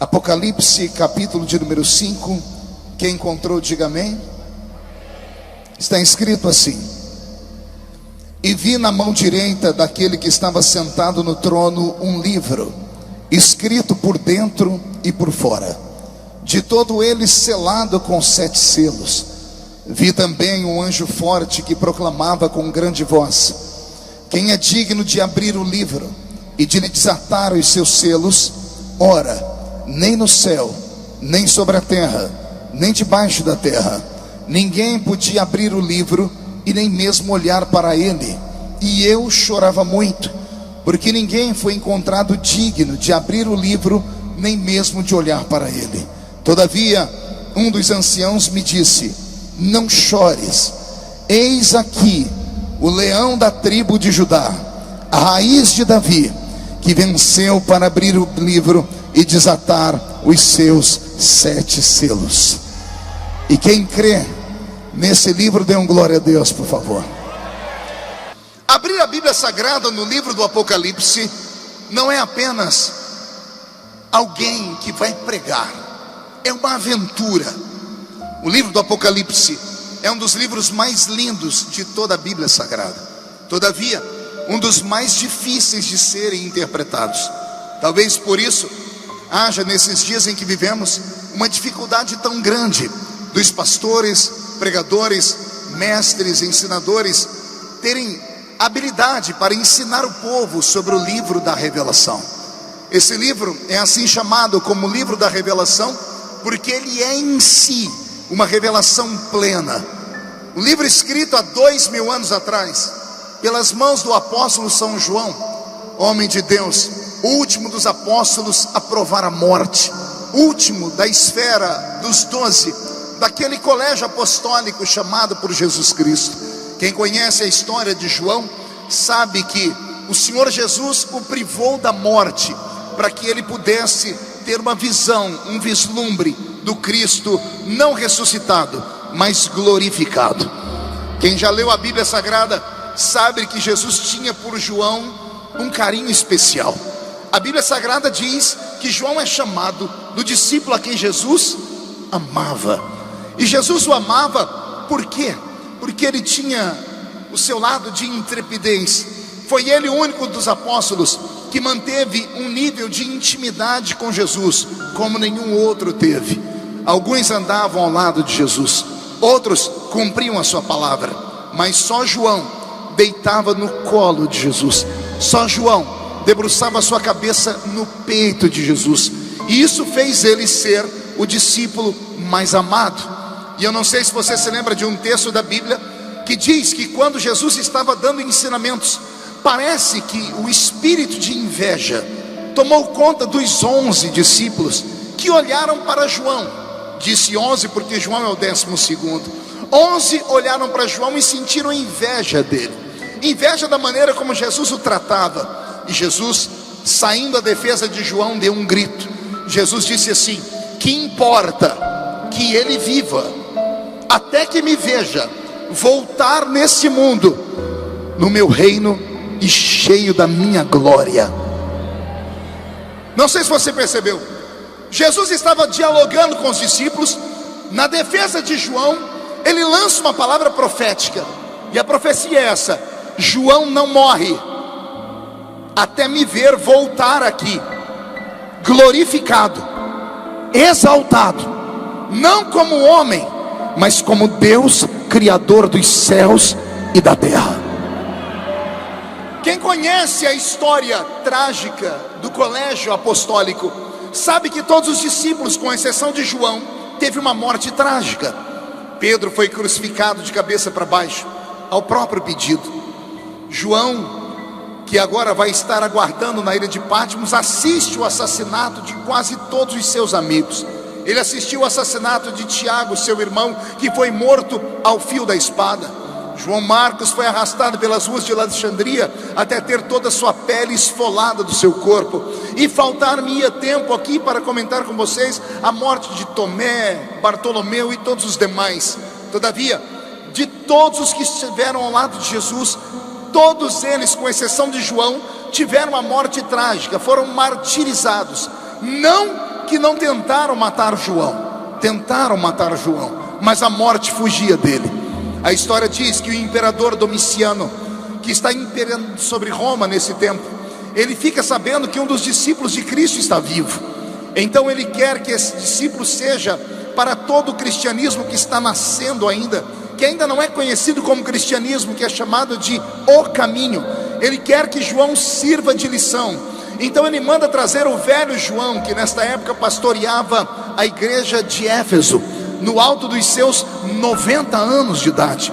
Apocalipse, capítulo de número 5. Quem encontrou, diga amém. Está escrito assim: e vi na mão direita daquele que estava sentado no trono um livro, escrito por dentro e por fora, de todo ele selado com 7 selos. Vi também um anjo forte que proclamava com grande voz: quem é digno de abrir o livro e de lhe desatar os seus selos? Ora, nem no céu, nem sobre a terra, nem debaixo da terra, ninguém podia abrir o livro e nem mesmo olhar para ele. E eu chorava muito, porque ninguém foi encontrado digno de abrir o livro, nem mesmo de olhar para ele. Todavia, um dos anciãos me disse: não chores, eis aqui o leão da tribo de Judá, a raiz de Davi, que venceu para abrir o livro e desatar os seus 7 selos. E quem crê nesse livro, dê um glória a Deus, por favor. Abrir a Bíblia Sagrada no livro do Apocalipse não é apenas alguém que vai pregar, é uma aventura. O livro do Apocalipse é um dos livros mais lindos de toda a Bíblia Sagrada. Todavia, um dos mais difíceis de serem interpretados. Talvez por isso haja nesses dias em que vivemos uma dificuldade tão grande dos pastores, pregadores, mestres, ensinadores terem habilidade para ensinar o povo sobre o livro da revelação. Esse livro é assim chamado como livro da revelação porque ele é em si uma revelação plena. Um livro escrito há 2000 anos atrás pelas mãos do apóstolo São João, homem de Deus, o último dos apóstolos a provar a morte, último da esfera dos 12, daquele colégio apostólico chamado por Jesus Cristo. Quem conhece a história de João sabe que o Senhor Jesus o privou da morte para que ele pudesse ter uma visão, um vislumbre do Cristo não ressuscitado, mas glorificado. Quem já leu a Bíblia Sagrada sabe que Jesus tinha por João um carinho especial. A Bíblia Sagrada diz que João é chamado do discípulo a quem Jesus amava. E Jesus o amava por quê? Porque ele tinha o seu lado de intrepidez. Foi ele o único dos apóstolos que manteve um nível de intimidade com Jesus como nenhum outro teve. Alguns andavam ao lado de Jesus, outros cumpriam a sua palavra, mas só João deitava no colo de Jesus. Só João debruçava a sua cabeça no peito de Jesus. E isso fez ele ser o discípulo mais amado. E eu não sei se você se lembra de um texto da Bíblia que diz que quando Jesus estava dando ensinamentos, parece que o espírito de inveja tomou conta dos 11 discípulos que olharam para João. Disse 11 porque João é o 12º. 11 olharam para João e sentiram inveja dele, inveja da maneira como Jesus o tratava. E Jesus, saindo à defesa de João, deu um grito. Jesus disse assim: que importa que ele viva até que me veja voltar nesse mundo no meu reino e cheio da minha glória. Não sei se você percebeu, Jesus estava dialogando com os discípulos. Na defesa de João, ele lança uma palavra profética, e a profecia é essa: João não morre até me ver voltar aqui, glorificado, exaltado, não como homem, mas como Deus, Criador dos céus e da terra. Quem conhece a história trágica do colégio apostólico sabe que todos os discípulos, com exceção de João, teve uma morte trágica. Pedro foi crucificado de cabeça para baixo, ao próprio pedido. João, que agora vai estar aguardando na ilha de Patmos, assiste o assassinato de quase todos os seus amigos. Ele assistiu o assassinato de Tiago, seu irmão, que foi morto ao fio da espada. João Marcos foi arrastado pelas ruas de Alexandria até ter toda a sua pele esfolada do seu corpo. E faltar-me-ia tempo aqui para comentar com vocês a morte de Tomé, Bartolomeu e todos os demais. Todavia, de todos os que estiveram ao lado de Jesus, todos eles, com exceção de João, tiveram uma morte trágica, foram martirizados. Não que não tentaram matar João, mas a morte fugia dele. A história diz que o imperador Domiciano, que está imperando sobre Roma nesse tempo, ele fica sabendo que um dos discípulos de Cristo está vivo. Então ele quer que esse discípulo seja para todo o cristianismo que está nascendo ainda, que ainda não é conhecido como cristianismo, que é chamado de o caminho. Ele quer que João sirva de lição. Então ele manda trazer o velho João, que nesta época pastoreava a igreja de Éfeso, no alto dos seus 90 anos de idade.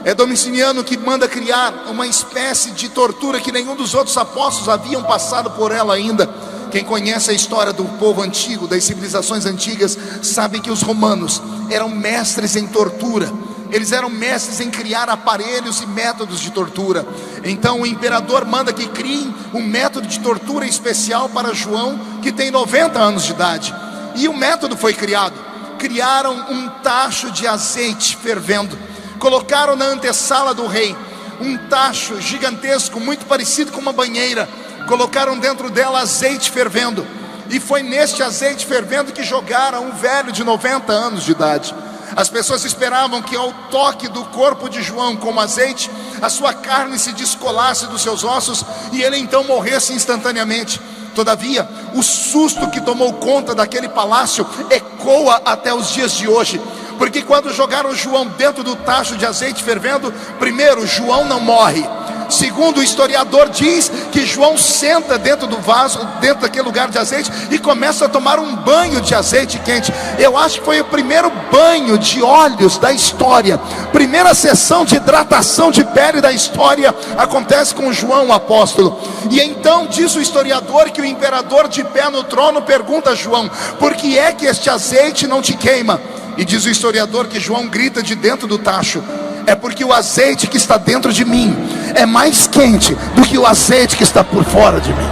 É Domiciano que manda criar uma espécie de tortura que nenhum dos outros apóstolos haviam passado por ela ainda. Quem conhece a história do povo antigo, das civilizações antigas, sabe que os romanos eram mestres em tortura. Eles eram mestres em criar aparelhos e métodos de tortura. Então o imperador manda que criem um método de tortura especial para João, que tem 90 anos de idade. E o método foi criado. Criaram um tacho de azeite fervendo, colocaram na antessala do rei um tacho gigantesco, muito parecido com uma banheira. Colocaram dentro dela azeite fervendo, e foi neste azeite fervendo que jogaram um velho de 90 anos de idade. As pessoas esperavam que ao toque do corpo de João com azeite, a sua carne se descolasse dos seus ossos e ele então morresse instantaneamente. Todavia, o susto que tomou conta daquele palácio ecoa até os dias de hoje, porque quando jogaram João dentro do tacho de azeite fervendo, primeiro, João não morre. Segundo, o historiador diz que João senta dentro do vaso, dentro daquele lugar de azeite, e começa a tomar um banho de azeite quente. Eu acho que foi o primeiro banho de óleos da história. Primeira sessão de hidratação de pele da história acontece com João, o apóstolo. E então diz o historiador que o imperador, de pé no trono, pergunta a João: por que é que este azeite não te queima? E diz o historiador que João grita de dentro do tacho: é porque o azeite que está dentro de mim é mais quente do que o azeite que está por fora de mim.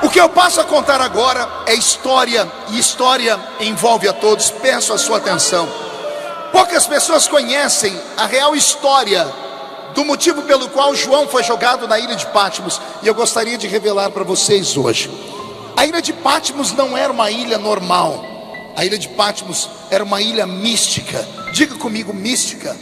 O que eu passo a contar agora é história, e história envolve a todos. Peço a sua atenção. Poucas pessoas conhecem a real história do motivo pelo qual João foi jogado na ilha de Patmos, e eu gostaria de revelar para vocês hoje. A ilha de Patmos não era uma ilha normal. A ilha de Patmos era uma ilha mística. Diga comigo, mística.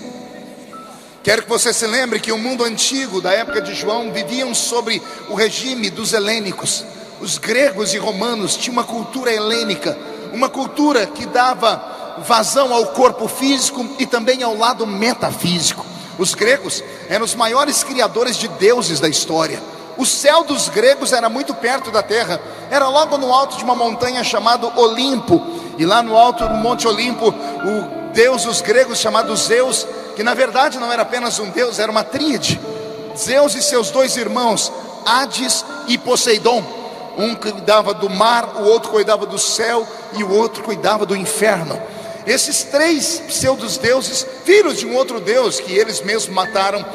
Quero que você se lembre que o mundo antigo, da época de João, viviam sobre o regime dos helênicos. Os gregos e romanos tinham uma cultura helênica, uma cultura que dava vazão ao corpo físico e também ao lado metafísico. Os gregos eram os maiores criadores de deuses da história. O céu dos gregos era muito perto da terra, era logo no alto de uma montanha chamada Olimpo. E lá no alto do Monte Olimpo, o deus dos gregos chamado Zeus, que na verdade não era apenas um deus, era uma tríade. Zeus e seus dois irmãos, Hades e Poseidon. Um cuidava do mar, o outro cuidava do céu e o outro cuidava do inferno. Esses três pseudos-deuses, filhos de um outro deus que eles mesmos mataram,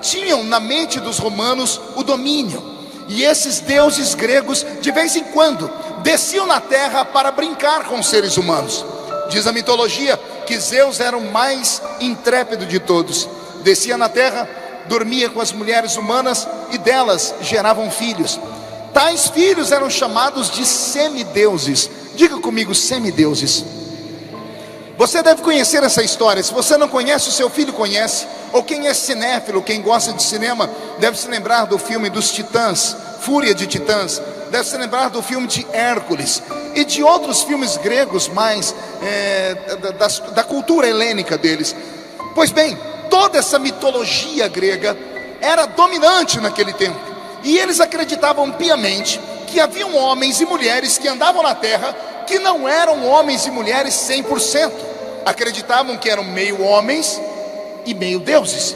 tinham na mente dos romanos o domínio. E esses deuses gregos, de vez em quando, desciam na terra para brincar com os seres humanos. Diz a mitologia que Zeus era o mais intrépido de todos. Descia na terra, dormia com as mulheres humanas e delas geravam filhos. Tais filhos eram chamados de semideuses. Diga comigo, semideuses. Você deve conhecer essa história. Se você não conhece, o seu filho conhece. Ou quem é cinéfilo, quem gosta de cinema, deve se lembrar do filme dos Titãs, Fúria de Titãs. Deve se lembrar do filme de Hércules e de outros filmes gregos mais da cultura helênica deles. Pois bem, toda essa mitologia grega era dominante naquele tempo. E eles acreditavam piamente que haviam homens e mulheres que andavam na terra que não eram homens e mulheres 100%. Acreditavam que eram meio homens e meio deuses.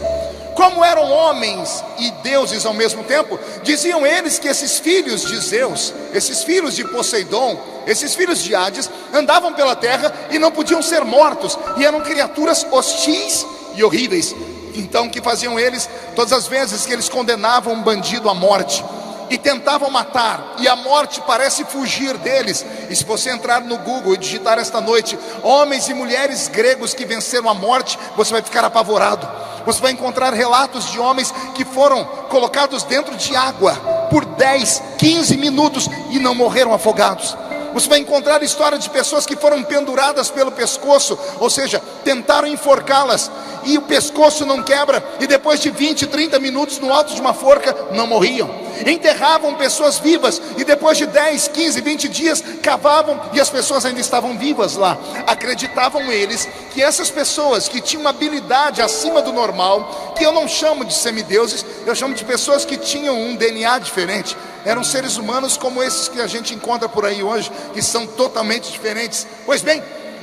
Como eram homens e deuses ao mesmo tempo, diziam eles que esses filhos de Zeus, esses filhos de Poseidon, esses filhos de Hades, andavam pela terra e não podiam ser mortos, e eram criaturas hostis e horríveis. Então o que faziam eles? Todas as vezes que eles condenavam um bandido à morte e tentavam matar, e a morte parece fugir deles, e se você entrar no Google e digitar esta noite homens e mulheres gregos que venceram a morte, você vai ficar apavorado. Você vai encontrar relatos de homens que foram colocados dentro de água por 10, 15 minutos e não morreram afogados. Você vai encontrar a história de pessoas que foram penduradas pelo pescoço, ou seja, tentaram enforcá-las, e o pescoço não quebra, e depois de 20, 30 minutos no alto de uma forca, não morriam. Enterravam pessoas vivas, e depois de 10, 15, 20 dias, cavavam, e as pessoas ainda estavam vivas lá. Acreditavam eles que essas pessoas que tinham uma habilidade acima do normal, que eu não chamo de semideuses, eu chamo de pessoas que tinham um DNA diferente, eram seres humanos como esses que a gente encontra por aí hoje, que são totalmente diferentes. Pois bem,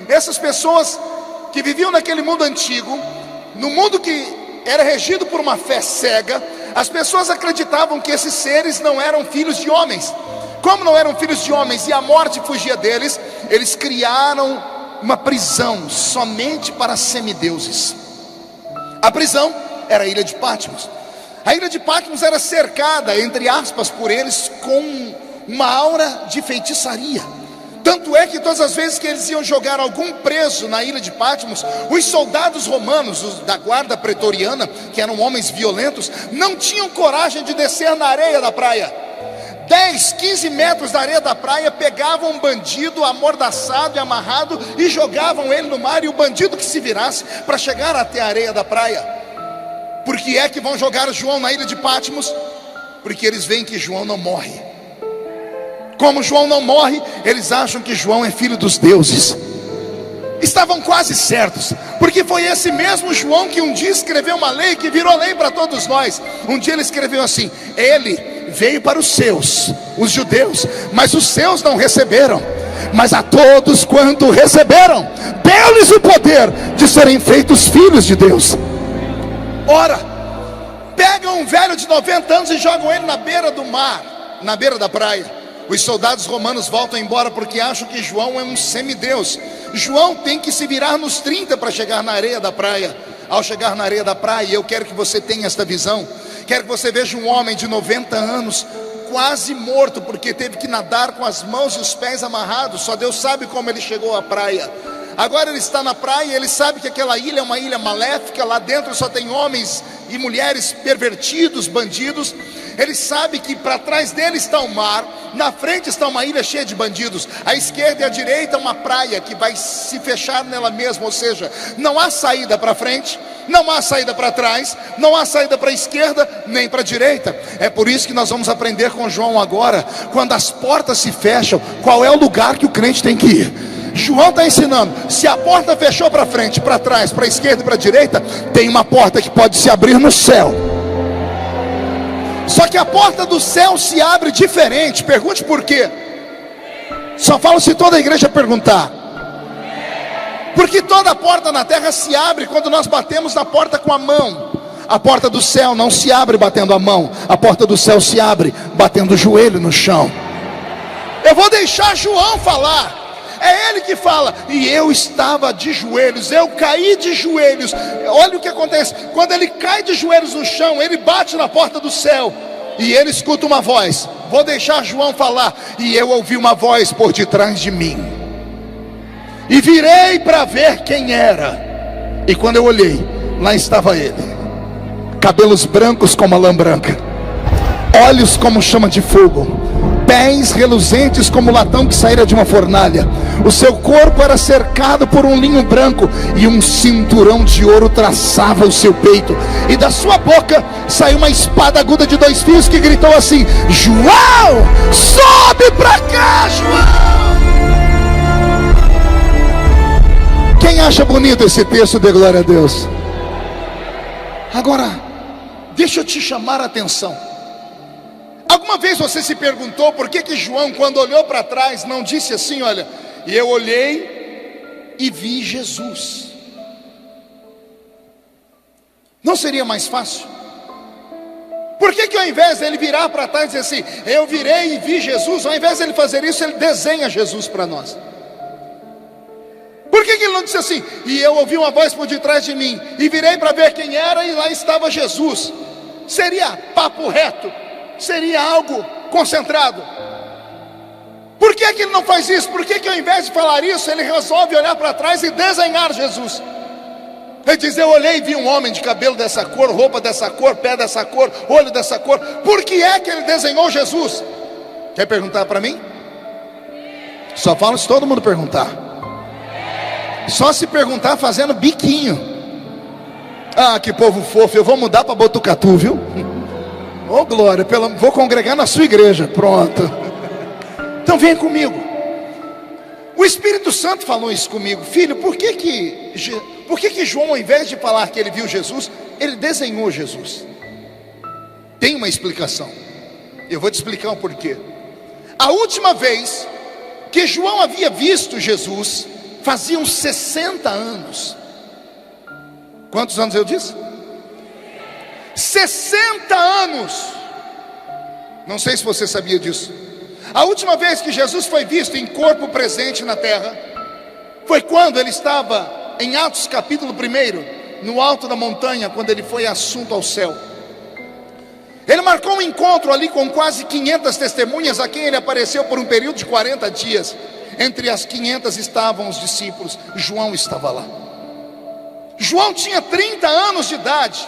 essas pessoas que viviam naquele mundo antigo, no mundo que era regido por uma fé cega, as pessoas acreditavam que esses seres não eram filhos de homens. Como não eram filhos de homens e a morte fugia deles, eles criaram uma prisão somente para semideuses. A prisão era a ilha de Patmos. A ilha de Patmos era cercada, entre aspas, por eles com uma aura de feitiçaria. Tanto é que todas as vezes que eles iam jogar algum preso na ilha de Patmos, os soldados romanos, os da guarda pretoriana, que eram homens violentos, não tinham coragem de descer na areia da praia. 10, 15 metros da areia da praia, pegavam um bandido amordaçado e amarrado e jogavam ele no mar, e o bandido que se virasse para chegar até a areia da praia. Por que é que vão jogar João na ilha de Patmos? Porque eles veem que João não morre. Como João não morre, eles acham que João é filho dos deuses. Estavam quase certos, porque foi esse mesmo João que um dia escreveu uma lei que virou lei para todos nós. Um dia ele escreveu assim: ele veio para os seus, os judeus, mas os seus não receberam. Mas a todos quanto receberam, deu-lhes o poder de serem feitos filhos de Deus. Ora, pegam um velho de 90 anos e jogam ele na beira do mar, na beira da praia. Os soldados romanos voltam embora porque acham que João é um semideus. João tem que se virar nos 30 para chegar na areia da praia. Ao chegar na areia da praia, eu quero que você tenha esta visão. Quero que você veja um homem de 90 anos, quase morto, porque teve que nadar com as mãos e os pés amarrados. Só Deus sabe como ele chegou à praia. Agora ele está na praia, ele sabe que aquela ilha é uma ilha maléfica. Lá dentro só tem homens e mulheres pervertidos, bandidos. Ele sabe que para trás dele está o mar, na frente está uma ilha cheia de bandidos, à esquerda e à direita uma praia que vai se fechar nela mesma. Ou seja, não há saída para frente, não há saída para trás, não há saída para a esquerda nem para a direita. É por isso que nós vamos aprender com João agora. Quando as portas se fecham, qual é o lugar que o crente tem que ir? João está ensinando: se a porta fechou para frente, para trás, para a esquerda e para a direita, tem uma porta que pode se abrir no céu. Só que a porta do céu se abre diferente. Pergunte por quê. Só falo se toda a igreja perguntar. Porque toda porta na terra se abre quando nós batemos na porta com a mão. A porta do céu não se abre batendo a mão. A porta do céu se abre batendo o joelho no chão. Eu vou deixar João falar. É ele que fala: e eu estava de joelhos, eu caí de joelhos. Olha o que acontece: quando ele cai de joelhos no chão, ele bate na porta do céu e ele escuta uma voz. Vou deixar João falar. E eu ouvi uma voz por detrás de mim, e virei para ver quem era. E quando eu olhei, lá estava ele, cabelos brancos como a lã branca, olhos como chama de fogo, pés reluzentes como latão que saíra de uma fornalha. O seu corpo era cercado por um linho branco, e um cinturão de ouro traçava o seu peito. E da sua boca saiu uma espada aguda de 2 fios que gritou assim: João, sobe para cá, João. Quem acha bonito esse texto, dê glória a Deus. Agora, deixa eu te chamar a atenção. Alguma vez você se perguntou por que João, quando olhou para trás, não disse assim: olha, e eu olhei e vi Jesus? Não seria mais fácil? Por que ao invés dele virar para trás e dizer assim: eu virei e vi Jesus, ao invés dele fazer isso, ele desenha Jesus para nós? Por que ele não disse assim: e eu ouvi uma voz por detrás de mim, e virei para ver quem era, e lá estava Jesus? Seria papo reto, seria algo concentrado. Por que ele não faz isso? Por que ao invés de falar isso, ele resolve olhar para trás e desenhar Jesus? Ele diz: eu olhei e vi um homem de cabelo dessa cor, roupa dessa cor, pé dessa cor, olho dessa cor. Por que é que ele desenhou Jesus? Quer perguntar para mim? Só falo se todo mundo perguntar. Só se perguntar fazendo biquinho. Ah, que povo fofo. Eu vou mudar para Botucatu, viu? Oh glória, vou congregar na sua igreja. Pronto. Então vem comigo. O Espírito Santo falou isso comigo. Filho, por que João, ao invés de falar que ele viu Jesus, ele desenhou Jesus? Tem uma explicação. Eu vou te explicar o porquê. A última vez que João havia visto Jesus, faziam 60 anos. Quantos anos eu disse? 60 anos. Não sei se você sabia disso. A última vez que Jesus foi visto em corpo presente na terra foi quando ele estava em Atos capítulo 1, no alto da montanha, quando ele foi assunto ao céu. Ele marcou um encontro ali com quase 500 testemunhas, a quem ele apareceu por um período de 40 dias. Entre as 500 estavam os discípulos. João estava lá. João tinha 30 anos de idade.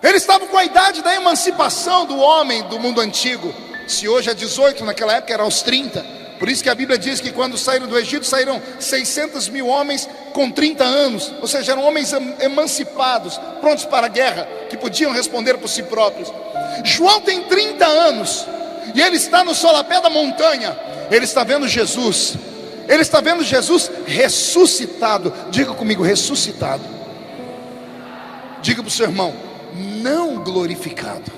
Ele estava com a idade da emancipação do homem do mundo antigo. Se hoje é 18, naquela época era aos 30. Por isso que a Bíblia diz que quando saíram do Egito, saíram 600 mil homens com 30 anos. Ou seja, eram homens emancipados, prontos para a guerra, que podiam responder por si próprios. João tem 30 anos e ele está no solapé da montanha. Ele está vendo Jesus. Ele está vendo Jesus ressuscitado. Diga comigo, ressuscitado. Diga para o seu irmão, não glorificado.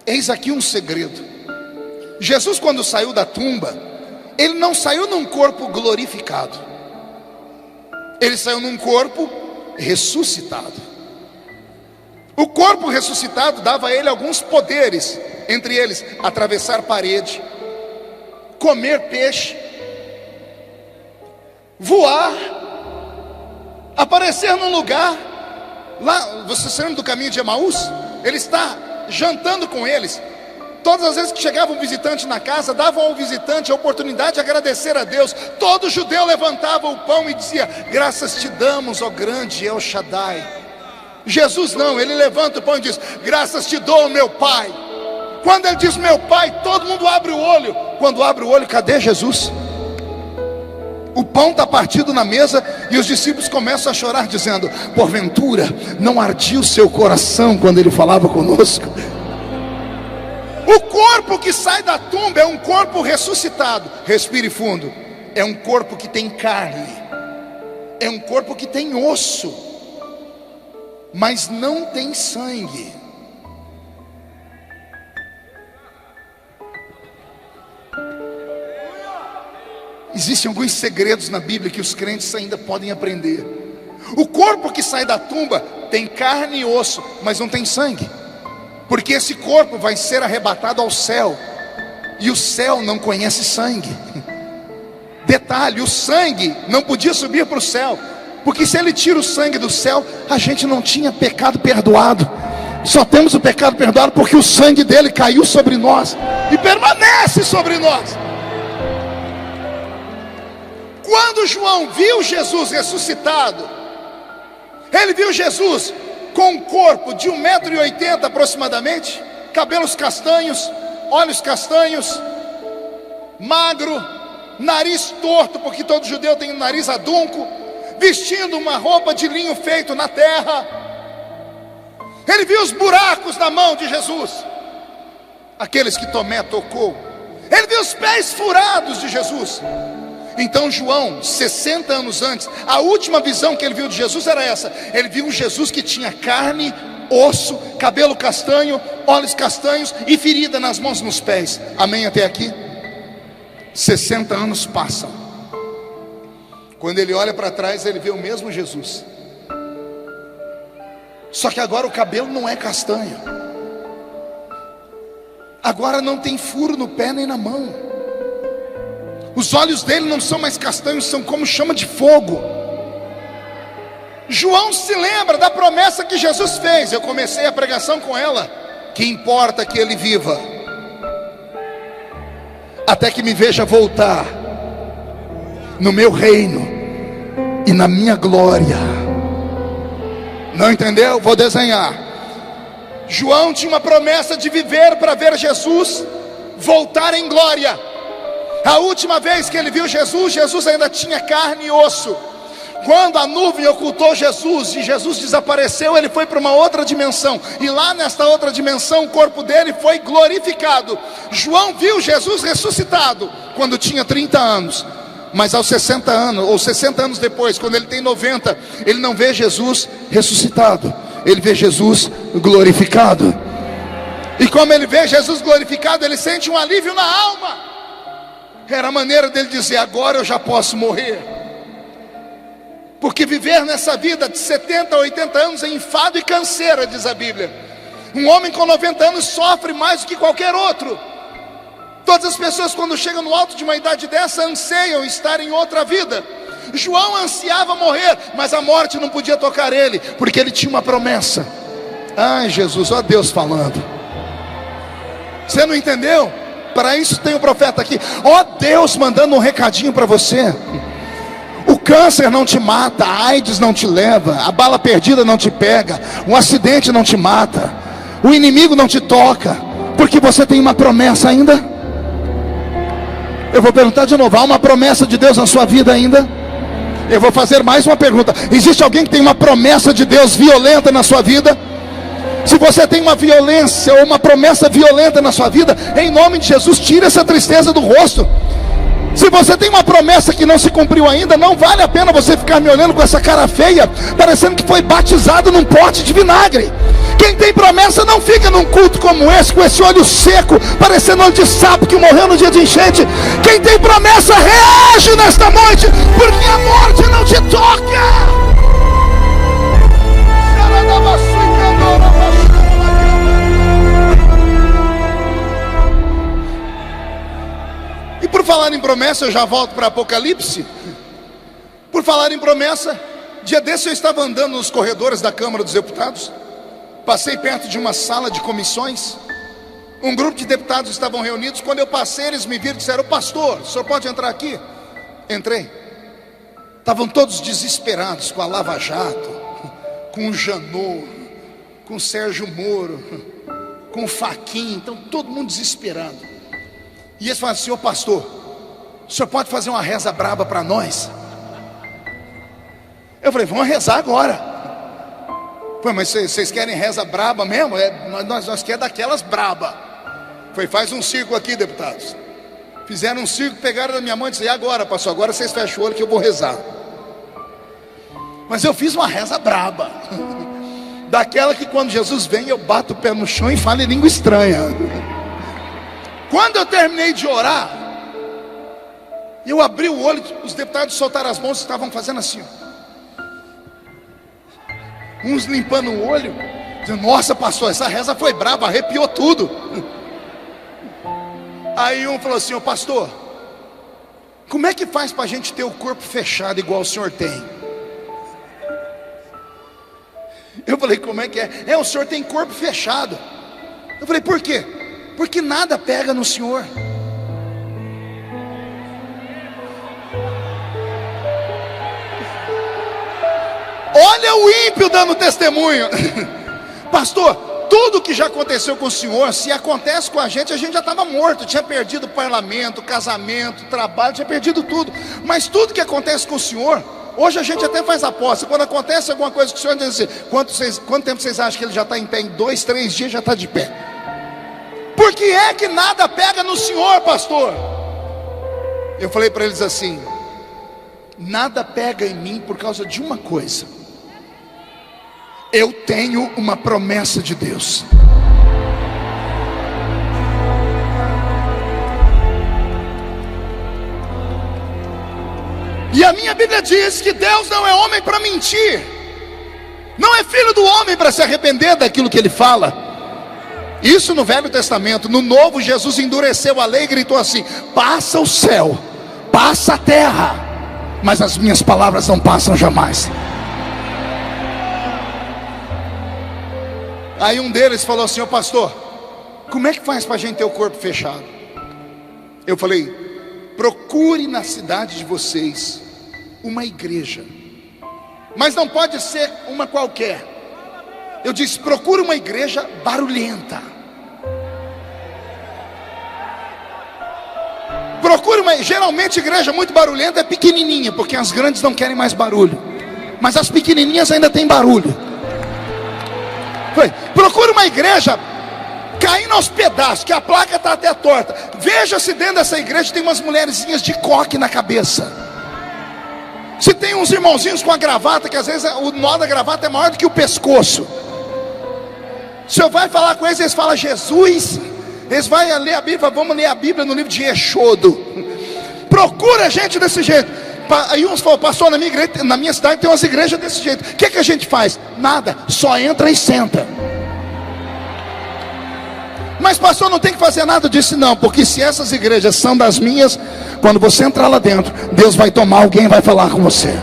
Eis aqui um segredo. Jesus, quando saiu da tumba, ele não saiu num corpo glorificado. Ele saiu num corpo ressuscitado. O corpo ressuscitado dava a ele alguns poderes, entre eles, atravessar parede, comer peixe, voar, aparecer num lugar. Lá, você se lembra do caminho de Emaús? Ele está jantando com eles. Todas as vezes que chegava um visitante na casa, davam ao visitante a oportunidade de agradecer a Deus. Todo judeu levantava o pão e dizia: graças te damos, ó grande El Shaddai. Jesus não, ele levanta o pão e diz: graças te dou, meu Pai. Quando ele diz meu Pai, todo mundo abre o olho. Quando abre o olho, cadê Jesus? O pão está partido na mesa e os discípulos começam a chorar, dizendo: porventura não ardia o seu coração quando ele falava conosco? O corpo que sai da tumba é um corpo ressuscitado. Respire fundo. É um corpo que tem carne, é um corpo que tem osso, mas não tem sangue. Existem alguns segredos na Bíblia que os crentes ainda podem aprender. O corpo que sai da tumba tem carne e osso, mas não tem sangue, porque esse corpo vai ser arrebatado ao céu, e o céu não conhece sangue. Detalhe, o sangue não podia subir para o céu, porque se ele tira o sangue do céu, a gente não tinha pecado perdoado. Só temos o pecado perdoado porque o sangue dele caiu sobre nós e permanece sobre nós. Quando João viu Jesus ressuscitado, ele viu Jesus com um corpo de 1,80 m aproximadamente, cabelos castanhos, olhos castanhos, magro, nariz torto, porque todo judeu tem um nariz adunco, vestindo uma roupa de linho feito na terra. Ele viu os buracos na mão de Jesus, aqueles que Tomé tocou. Ele viu os pés furados de Jesus. Então João, 60 anos antes, a última visão que ele viu de Jesus era essa. Ele viu um Jesus que tinha carne, osso, cabelo castanho, olhos castanhos e ferida nas mãos e nos pés. Amém até aqui? 60 anos passam. Quando ele olha para trás, ele vê o mesmo Jesus. Só que agora o cabelo não é castanho. Agora não tem furo no pé nem na mão. Os olhos dele não são mais castanhos, são como chama de fogo. João se lembra da promessa que Jesus fez. Eu comecei a pregação com ela: que importa que ele viva, até que me veja voltar no meu reino e na minha glória. Não entendeu? Vou desenhar. João tinha uma promessa de viver para ver Jesus voltar em glória. A última vez que ele viu Jesus, Jesus ainda tinha carne e osso. Quando a nuvem ocultou Jesus e Jesus desapareceu, ele foi para uma outra dimensão. E lá nesta outra dimensão, o corpo dele foi glorificado. João viu Jesus ressuscitado quando tinha 30 anos. Mas aos 60 anos, ou 60 anos depois, quando ele tem 90, ele não vê Jesus ressuscitado, ele vê Jesus glorificado. E como ele vê Jesus glorificado, ele sente um alívio na alma. Era a maneira dele dizer: agora eu já posso morrer. Porque viver nessa vida de 70 a 80 anos é enfado e canseira, diz a Bíblia. Um homem com 90 anos sofre mais do que qualquer outro. Todas as pessoas, quando chegam no alto de uma idade dessa, anseiam estar em outra vida. João ansiava morrer, mas a morte não podia tocar ele, porque ele tinha uma promessa. Ai Jesus, ó Deus falando. Você não entendeu? Para isso tem o profeta aqui. Ó Deus mandando um recadinho para você. O câncer não te mata, a AIDS não te leva, a bala perdida não te pega, um acidente não te mata, o inimigo não te toca, porque você tem uma promessa ainda. Eu vou perguntar de novo: há uma promessa de Deus na sua vida ainda? Eu vou fazer mais uma pergunta: existe alguém que tem uma promessa de Deus violenta na sua vida? Se você tem uma violência ou uma promessa violenta na sua vida, em nome de Jesus, tira essa tristeza do rosto. Se você tem uma promessa que não se cumpriu ainda, não vale a pena você ficar me olhando com essa cara feia, parecendo que foi batizado num pote de vinagre. Quem tem promessa não fica num culto como esse, com esse olho seco, parecendo olho de sapo que morreu no dia de enchente. Quem tem promessa reage nesta noite, porque a morte não te toca. E por falar em promessa, eu já volto para Apocalipse. Por falar em promessa, dia desse eu estava andando nos corredores da Câmara dos Deputados. Passei perto de uma sala de comissões. Um grupo de deputados estavam reunidos. Quando eu passei, eles me viram e disseram: pastor, o senhor pode entrar aqui? Entrei. Estavam todos desesperados com a Lava Jato, com o Janot, com o Sérgio Moro, com o Fachin. Então todo mundo desesperado. E eles falaram: senhor pastor, o senhor pode fazer uma reza braba para nós? Eu falei: vamos rezar agora. Pô, mas vocês querem reza braba mesmo? Nós queremos daquelas braba. Foi: faz um círculo aqui, deputados. Fizeram um círculo, pegaram da minha mão e disseram: e agora, pastor? Agora vocês fecham o olho que eu vou rezar. Mas eu fiz uma reza braba. Daquela que quando Jesus vem, eu bato o pé no chão e falo em língua estranha. Quando eu terminei de orar, eu abri o olho, os deputados soltaram as mãos e estavam fazendo assim, ó. Uns limpando o olho, dizendo: nossa pastor, essa reza foi brava, arrepiou tudo. Aí um falou assim: ô pastor, como é que faz para a gente ter o corpo fechado igual o senhor tem? Eu falei: como é que é? O senhor tem corpo fechado. Eu falei: por quê? Porque nada pega no senhor. Olha o ímpio dando testemunho. Pastor, tudo que já aconteceu com o senhor, se acontece com a gente já estava morto. Tinha perdido o parlamento, casamento, trabalho, tinha perdido tudo. Mas tudo que acontece com o senhor, hoje a gente até faz aposta. Quando acontece alguma coisa com o senhor, diz assim: quanto tempo vocês acham que ele já está em pé? Em 2, 3 dias já está de pé. Por que é que nada pega no senhor, pastor? Eu falei para eles assim: nada pega em mim por causa de uma coisa: eu tenho uma promessa de Deus. E a minha Bíblia diz que Deus não é homem para mentir, não é filho do homem para se arrepender daquilo que ele fala. Isso no Velho Testamento. No Novo, Jesus endureceu a lei e gritou assim: passa o céu, passa a terra, mas as minhas palavras não passam jamais. Aí um deles falou assim: ô pastor, como é que faz para a gente ter o corpo fechado? Eu falei: procure na cidade de vocês uma igreja mas não pode ser uma qualquer. Eu disse, procura uma igreja barulhenta. Geralmente igreja muito barulhenta é pequenininha, porque as grandes não querem mais barulho, mas as pequenininhas ainda tem barulho. Procura uma igreja caindo aos pedaços, que a placa está até torta. Veja se dentro dessa igreja tem umas mulherzinhas de coque na cabeça. Se tem uns irmãozinhos com a gravata, que às vezes o nó da gravata é maior do que o pescoço. O senhor vai falar com eles falam Jesus. Eles vão ler a Bíblia, vamos ler a Bíblia no livro de Êxodo. Procura gente desse jeito. Aí uns falam, pastor, na minha cidade tem umas igrejas desse jeito. O que a gente faz? Nada, só entra e senta. Mas pastor, não tem que fazer nada disso não, porque se essas igrejas são das minhas, quando você entrar lá dentro, Deus vai tomar alguém e vai falar com você.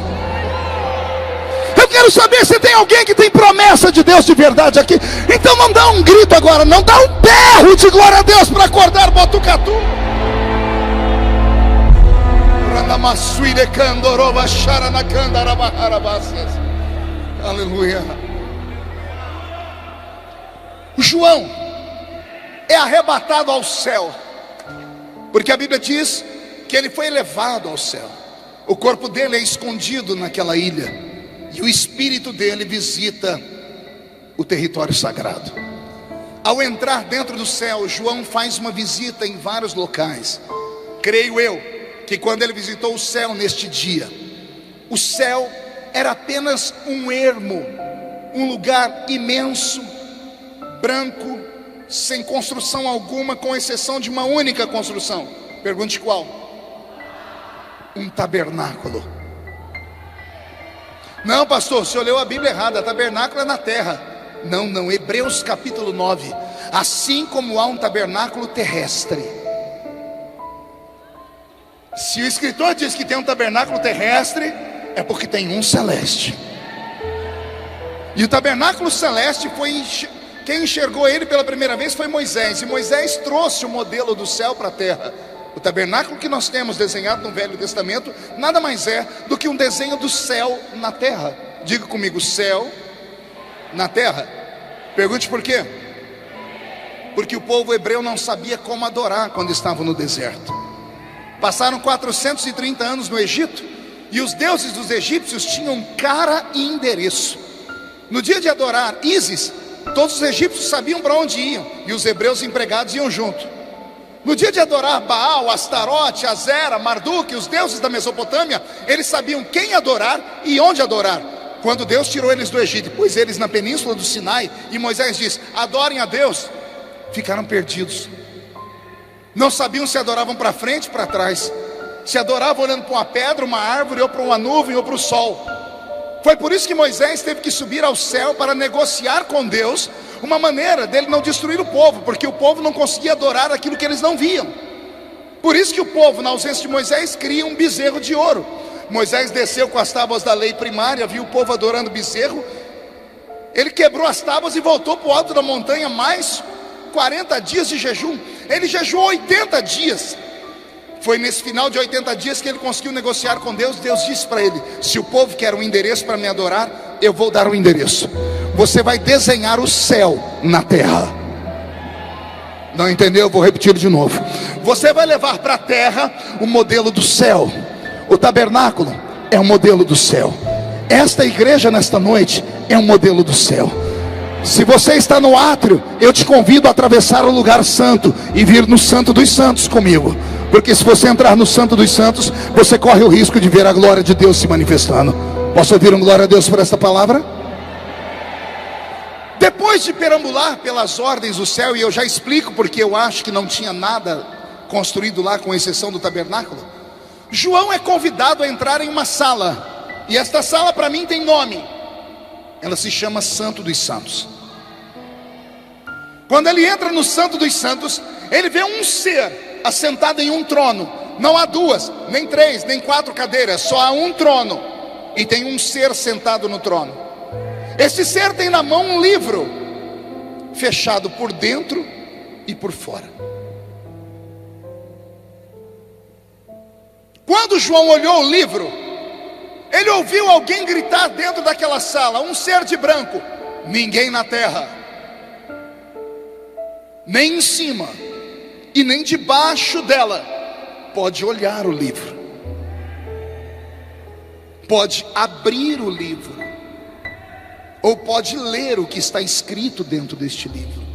Eu quero saber se tem alguém que tem promessa de Deus de verdade aqui. Então não dá um grito agora, não dá um berro de glória a Deus para acordar Botucatu. Aleluia. João é arrebatado ao céu, porque a Bíblia diz que ele foi elevado ao céu. O corpo dele é escondido naquela ilha, e o espírito dele visita o território sagrado. Ao entrar dentro do céu, João faz uma visita em vários locais. Creio eu que quando ele visitou o céu neste dia, o céu era apenas um ermo, um lugar imenso, branco, sem construção alguma, com exceção de uma única construção. Pergunte qual? Um tabernáculo. Não, pastor, o senhor leu a Bíblia errada. Tabernáculo é na terra. Não, Hebreus capítulo 9. Assim como há um tabernáculo terrestre. Se o escritor diz que tem um tabernáculo terrestre, é porque tem um celeste. E o tabernáculo celeste foi... Quem enxergou ele pela primeira vez foi Moisés. E Moisés trouxe o modelo do céu para a terra. O tabernáculo que nós temos desenhado no Velho Testamento nada mais é do que um desenho do céu na terra. Diga comigo, céu na terra. Pergunte por quê? Porque o povo hebreu não sabia como adorar quando estavam no deserto. Passaram 430 anos no Egito, e os deuses dos egípcios tinham cara e endereço. No dia de adorar Ísis, todos os egípcios sabiam para onde iam, e os hebreus empregados iam junto. No dia de adorar Baal, Astarote, Azera, Marduk, os deuses da Mesopotâmia, eles sabiam quem adorar e onde adorar. Quando Deus tirou eles do Egito, pôs eles na península do Sinai, e Moisés disse, adorem a Deus, ficaram perdidos. Não sabiam se adoravam para frente ou para trás, se adoravam olhando para uma pedra, uma árvore, ou para uma nuvem, ou para o sol. Foi por isso que Moisés teve que subir ao céu para negociar com Deus uma maneira dele não destruir o povo, porque o povo não conseguia adorar aquilo que eles não viam. Por isso que o povo, na ausência de Moisés, cria um bezerro de ouro. Moisés desceu com as tábuas da lei primária, viu o povo adorando bezerro. Ele quebrou as tábuas e voltou para o alto da montanha, mais 40 dias de jejum. Ele jejuou 80 dias. Foi nesse final de 80 dias que ele conseguiu negociar com Deus. Deus disse para ele, se o povo quer um endereço para me adorar, eu vou dar o endereço. Você vai desenhar o céu na terra. Não entendeu? Eu vou repetir de novo. Você vai levar para a terra o modelo do céu. O tabernáculo é o modelo do céu. Esta igreja nesta noite é um modelo do céu. Se você está no átrio, eu te convido a atravessar o lugar santo e vir no Santo dos Santos comigo. Porque se você entrar no Santo dos Santos, você corre o risco de ver a glória de Deus se manifestando. Posso ouvir um glória a Deus por esta palavra? Depois de perambular pelas ordens do céu, e eu já explico porque eu acho que não tinha nada construído lá com exceção do tabernáculo, João é convidado a entrar em uma sala. E esta sala para mim tem nome. Ela se chama Santo dos Santos. Quando ele entra no Santo dos Santos, ele vê um ser assentado em um trono. Não há duas, nem três, nem quatro cadeiras, só há um trono. E tem um ser sentado no trono. Este ser tem na mão um livro, fechado por dentro e por fora. Quando João olhou o livro, Ele ouviu alguém gritar dentro daquela sala, um ser de branco: ninguém na terra, nem em cima e nem debaixo dela, pode olhar o livro, pode abrir o livro, ou pode ler o que está escrito dentro deste livro.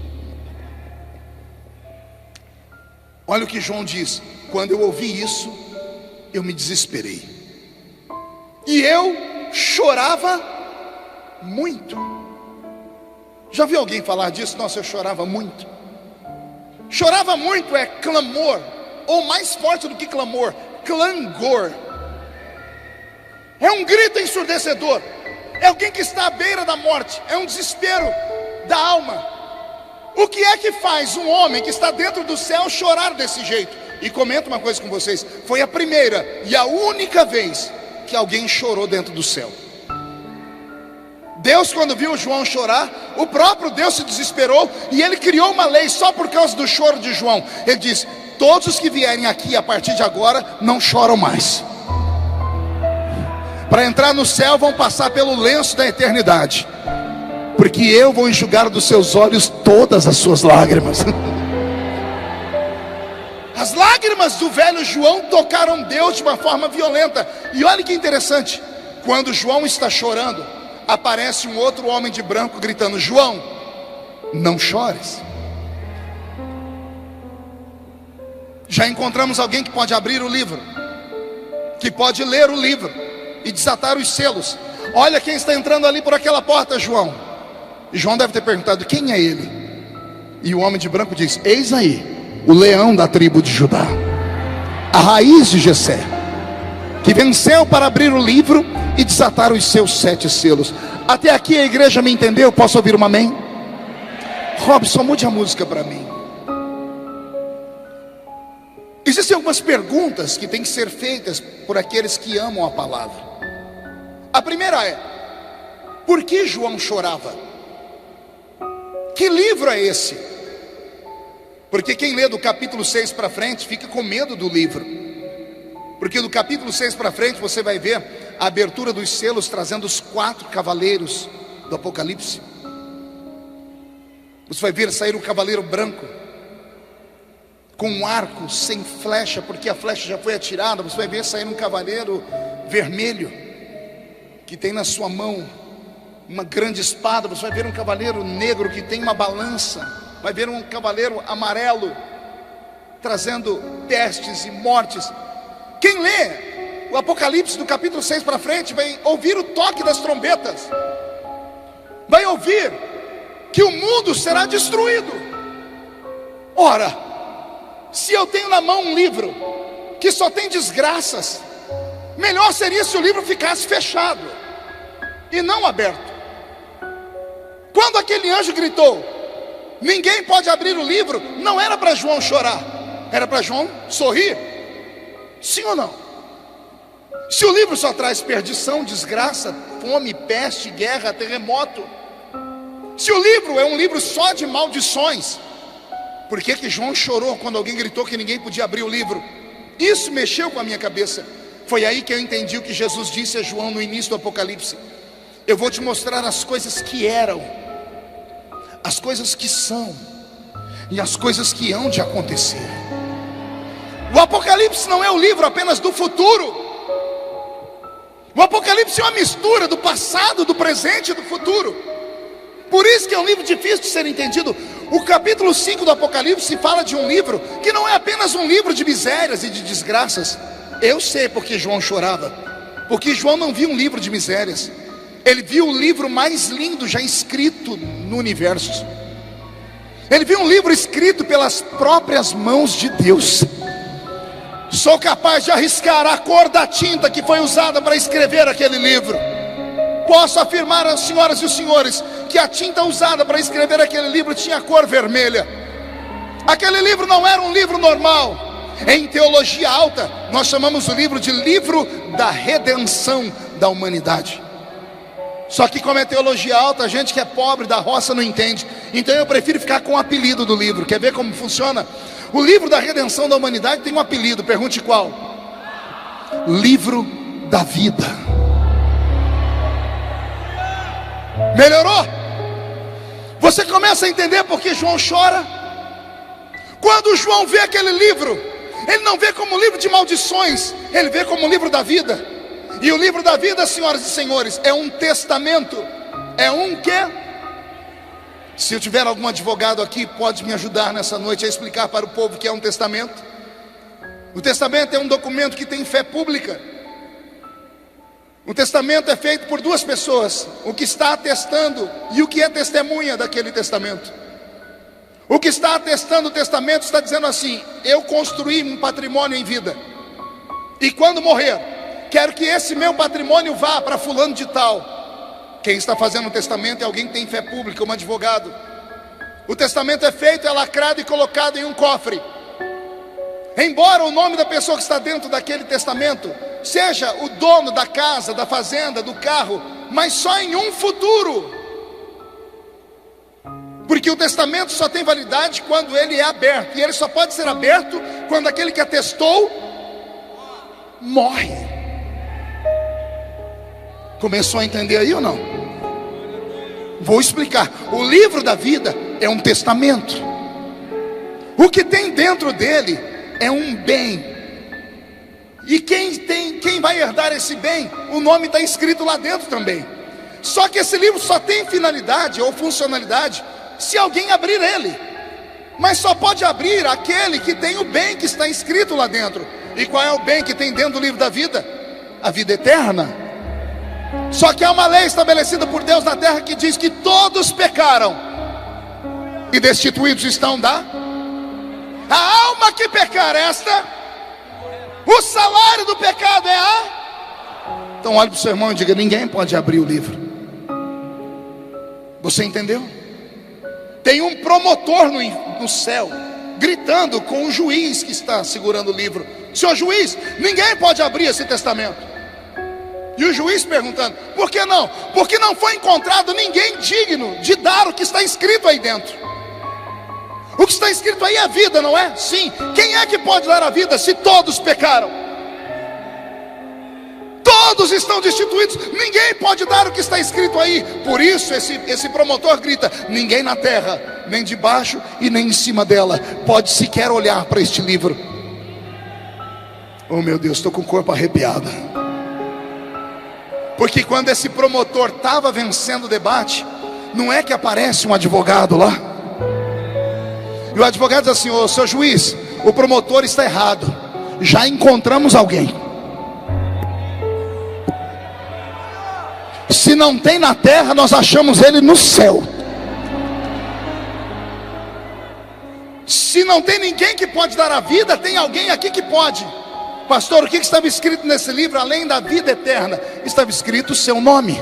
Olha o que João diz: quando eu ouvi isso, eu me desesperei, e eu chorava muito. Já viu alguém falar disso? Nossa, eu chorava muito. Chorava muito é clamor, ou mais forte do que clamor, clangor. É um grito ensurdecedor, é alguém que está à beira da morte, é um desespero da alma. O que é que faz um homem que está dentro do céu chorar desse jeito? E comento uma coisa com vocês: foi a primeira e a única vez que alguém chorou dentro do céu. Deus, quando viu João chorar, o próprio Deus se desesperou, e ele criou uma lei só por causa do choro de João. Ele diz: todos os que vierem aqui a partir de agora não choram mais. Para entrar no céu vão passar pelo lenço da eternidade, porque eu vou enxugar dos seus olhos todas as suas lágrimas. As lágrimas do velho João tocaram Deus de uma forma violenta. E olha que interessante, quando João está chorando, aparece um outro homem de branco gritando: João, não chores. Já encontramos alguém que pode abrir o livro, que pode ler o livro e desatar os selos. Olha quem está entrando ali por aquela porta, João. E João deve ter perguntado: quem é ele? E o homem de branco diz: eis aí o leão da tribo de Judá, a raiz de Jessé, que venceu para abrir o livro e desatar os seus 7 selos. Até aqui a igreja me entendeu? Posso ouvir um amém? Robson, mude a música para mim. Existem algumas perguntas que têm que ser feitas por aqueles que amam a palavra. A primeira é: por que João chorava? Que livro é esse? Porque quem lê do capítulo 6 para frente fica com medo do livro, porque do capítulo 6 para frente você vai ver a abertura dos selos, trazendo os 4 cavaleiros do Apocalipse. Você vai ver sair um cavaleiro branco, com um arco sem flecha, porque a flecha já foi atirada. Você vai ver sair um cavaleiro vermelho, que tem na sua mão uma grande espada. Você vai ver um cavaleiro negro que tem uma balança. Vai ver um cavaleiro amarelo, trazendo pestes e mortes. Quem lê o Apocalipse do capítulo 6 para frente vai ouvir o toque das trombetas, vai ouvir que o mundo será destruído. Ora, se eu tenho na mão um livro que só tem desgraças, melhor seria se o livro ficasse fechado e não aberto. Quando aquele anjo gritou: ninguém pode abrir o livro, não era para João chorar, era para João sorrir. Sim ou não? Se o livro só traz perdição, desgraça, fome, peste, guerra, terremoto, se o livro é um livro só de maldições, por que João chorou quando alguém gritou que ninguém podia abrir o livro? Isso mexeu com a minha cabeça. Foi aí que eu entendi o que Jesus disse a João no início do Apocalipse: eu vou te mostrar as coisas que eram, as coisas que são e as coisas que hão de acontecer. O Apocalipse não é o livro apenas do futuro. O Apocalipse é uma mistura do passado, do presente e do futuro. Por isso que é um livro difícil de ser entendido. O capítulo 5 do Apocalipse fala de um livro que não é apenas um livro de misérias e de desgraças. Eu sei porque João chorava, porque João não viu um livro de misérias, ele viu o livro mais lindo já escrito no universo. Ele viu um livro escrito pelas próprias mãos de Deus. Sou capaz de arriscar a cor da tinta que foi usada para escrever aquele livro. Posso afirmar às senhoras e os senhores que a tinta usada para escrever aquele livro tinha a cor vermelha. Aquele livro não era um livro normal. Em teologia alta, nós chamamos o livro de livro da redenção da humanidade. Só que como é teologia alta, a gente que é pobre da roça não entende. Então eu prefiro ficar com o apelido do livro. Quer ver como funciona? O livro da redenção da humanidade tem um apelido, pergunte qual? Livro da vida. Melhorou? Você começa a entender por que João chora? Quando João vê aquele livro, ele não vê como um livro de maldições, ele vê como um livro da vida. E o livro da vida, senhoras e senhores, é um testamento. É um quê? Se eu tiver algum advogado aqui, pode me ajudar nessa noite a explicar para o povo o que é um testamento. O testamento é um documento que tem fé pública. O testamento é feito por duas pessoas, o que está atestando e o que é testemunha daquele testamento. O que está atestando o testamento está dizendo assim: eu construí um patrimônio em vida, e quando morrer, quero que esse meu patrimônio vá para fulano de tal. Quem está fazendo o testamento é alguém que tem fé pública, um advogado. O testamento é feito, é lacrado e colocado em um cofre. Embora o nome da pessoa que está dentro daquele testamento seja o dono da casa, da fazenda, do carro, mas só em um futuro. Porque o testamento só tem validade quando ele é aberto, e ele só pode ser aberto quando aquele que atestou morre. Começou a entender aí ou não? Vou explicar. O livro da vida é um testamento. O que tem dentro dele é um bem. E quem vai herdar esse bem, o nome está escrito lá dentro também. Só que esse livro só tem finalidade ou funcionalidade se alguém abrir ele. Mas só pode abrir aquele que tem o bem que está escrito lá dentro. E qual é o bem que tem dentro do livro da vida? A vida eterna. Só que há uma lei estabelecida por Deus na terra que diz que todos pecaram e destituídos estão da... A alma que pecar esta, o salário do pecado é a... Então olhe para o seu irmão e diga: ninguém pode abrir o livro. Você entendeu? Tem um promotor no céu gritando com o juiz que está segurando o livro: senhor juiz, ninguém pode abrir esse testamento. E o juiz perguntando: por que não? Porque não foi encontrado ninguém digno de dar o que está escrito aí dentro. O que está escrito aí é a vida, não é? Sim. Quem é que pode dar a vida se todos pecaram? Todos estão destituídos. Ninguém pode dar o que está escrito aí. Por isso esse promotor grita: ninguém na terra, nem debaixo e nem em cima dela, pode sequer olhar para este livro. Oh meu Deus, estou com o corpo arrepiado. Porque quando esse promotor estava vencendo o debate, não é que aparece um advogado lá, e o advogado diz assim: ô seu juiz, o promotor está errado, já encontramos alguém. Se não tem na terra, nós achamos ele no céu. Se não tem ninguém que pode dar a vida, tem alguém aqui que pode. Pastor, o que estava escrito nesse livro? Além da vida eterna, estava escrito o seu nome.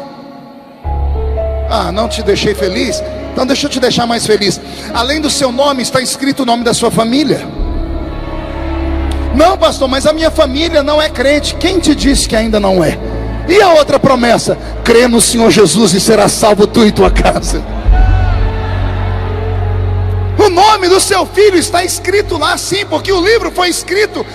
Ah, não te deixei feliz? Então deixa eu te deixar mais feliz. Além do seu nome, está escrito o nome da sua família. Não, pastor, mas a minha família não é crente. Quem te disse que ainda não é? E a outra promessa: crê no Senhor Jesus e será salvo tu e tua casa. O nome do seu filho está escrito lá, sim, porque o livro foi escrito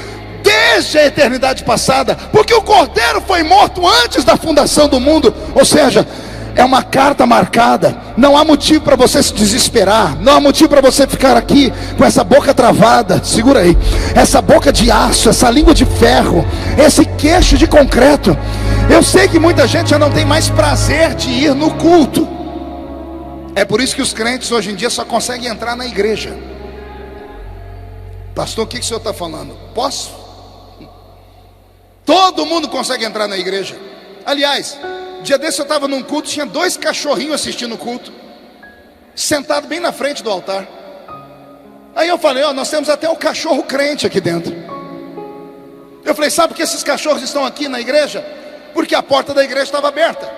desde a eternidade passada, porque o Cordeiro foi morto antes da fundação do mundo. Ou seja, é uma carta marcada. Não há motivo para você se desesperar, não há motivo para você ficar aqui com essa boca travada. Segura aí, essa boca de aço, essa língua de ferro, esse queixo de concreto. Eu sei que muita gente já não tem mais prazer de ir no culto. É por isso que os crentes hoje em dia só conseguem entrar na igreja. Pastor, o que o senhor está falando? Posso? Todo mundo consegue entrar na igreja. Aliás, dia desse eu estava num culto, tinha 2 cachorrinhos assistindo o culto, sentado bem na frente do altar. Aí eu falei: ó, nós temos até o cachorro crente aqui dentro. Eu falei: sabe por que esses cachorros estão aqui na igreja? Porque a porta da igreja estava aberta.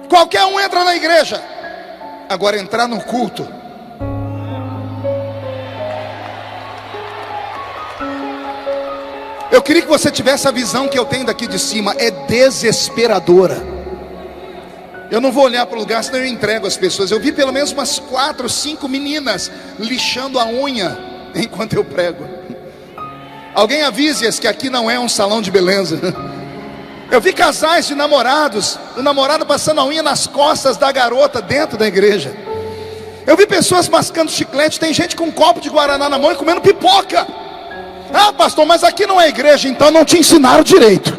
Qualquer um entra na igreja. Agora entrar no culto, eu queria que você tivesse a visão que eu tenho daqui de cima. É desesperadora. Eu não vou olhar para o lugar, senão eu entrego as pessoas. Eu vi pelo menos umas 4 ou 5 meninas lixando a unha enquanto eu prego. Alguém avise-as que aqui não é um salão de beleza. Eu vi casais de namorados, o namorado passando a unha nas costas da garota dentro da igreja. Eu vi pessoas mascando chiclete, tem gente com um copo de guaraná na mão e comendo pipoca. Ah, pastor, mas aqui não é igreja. Então não te ensinaram direito.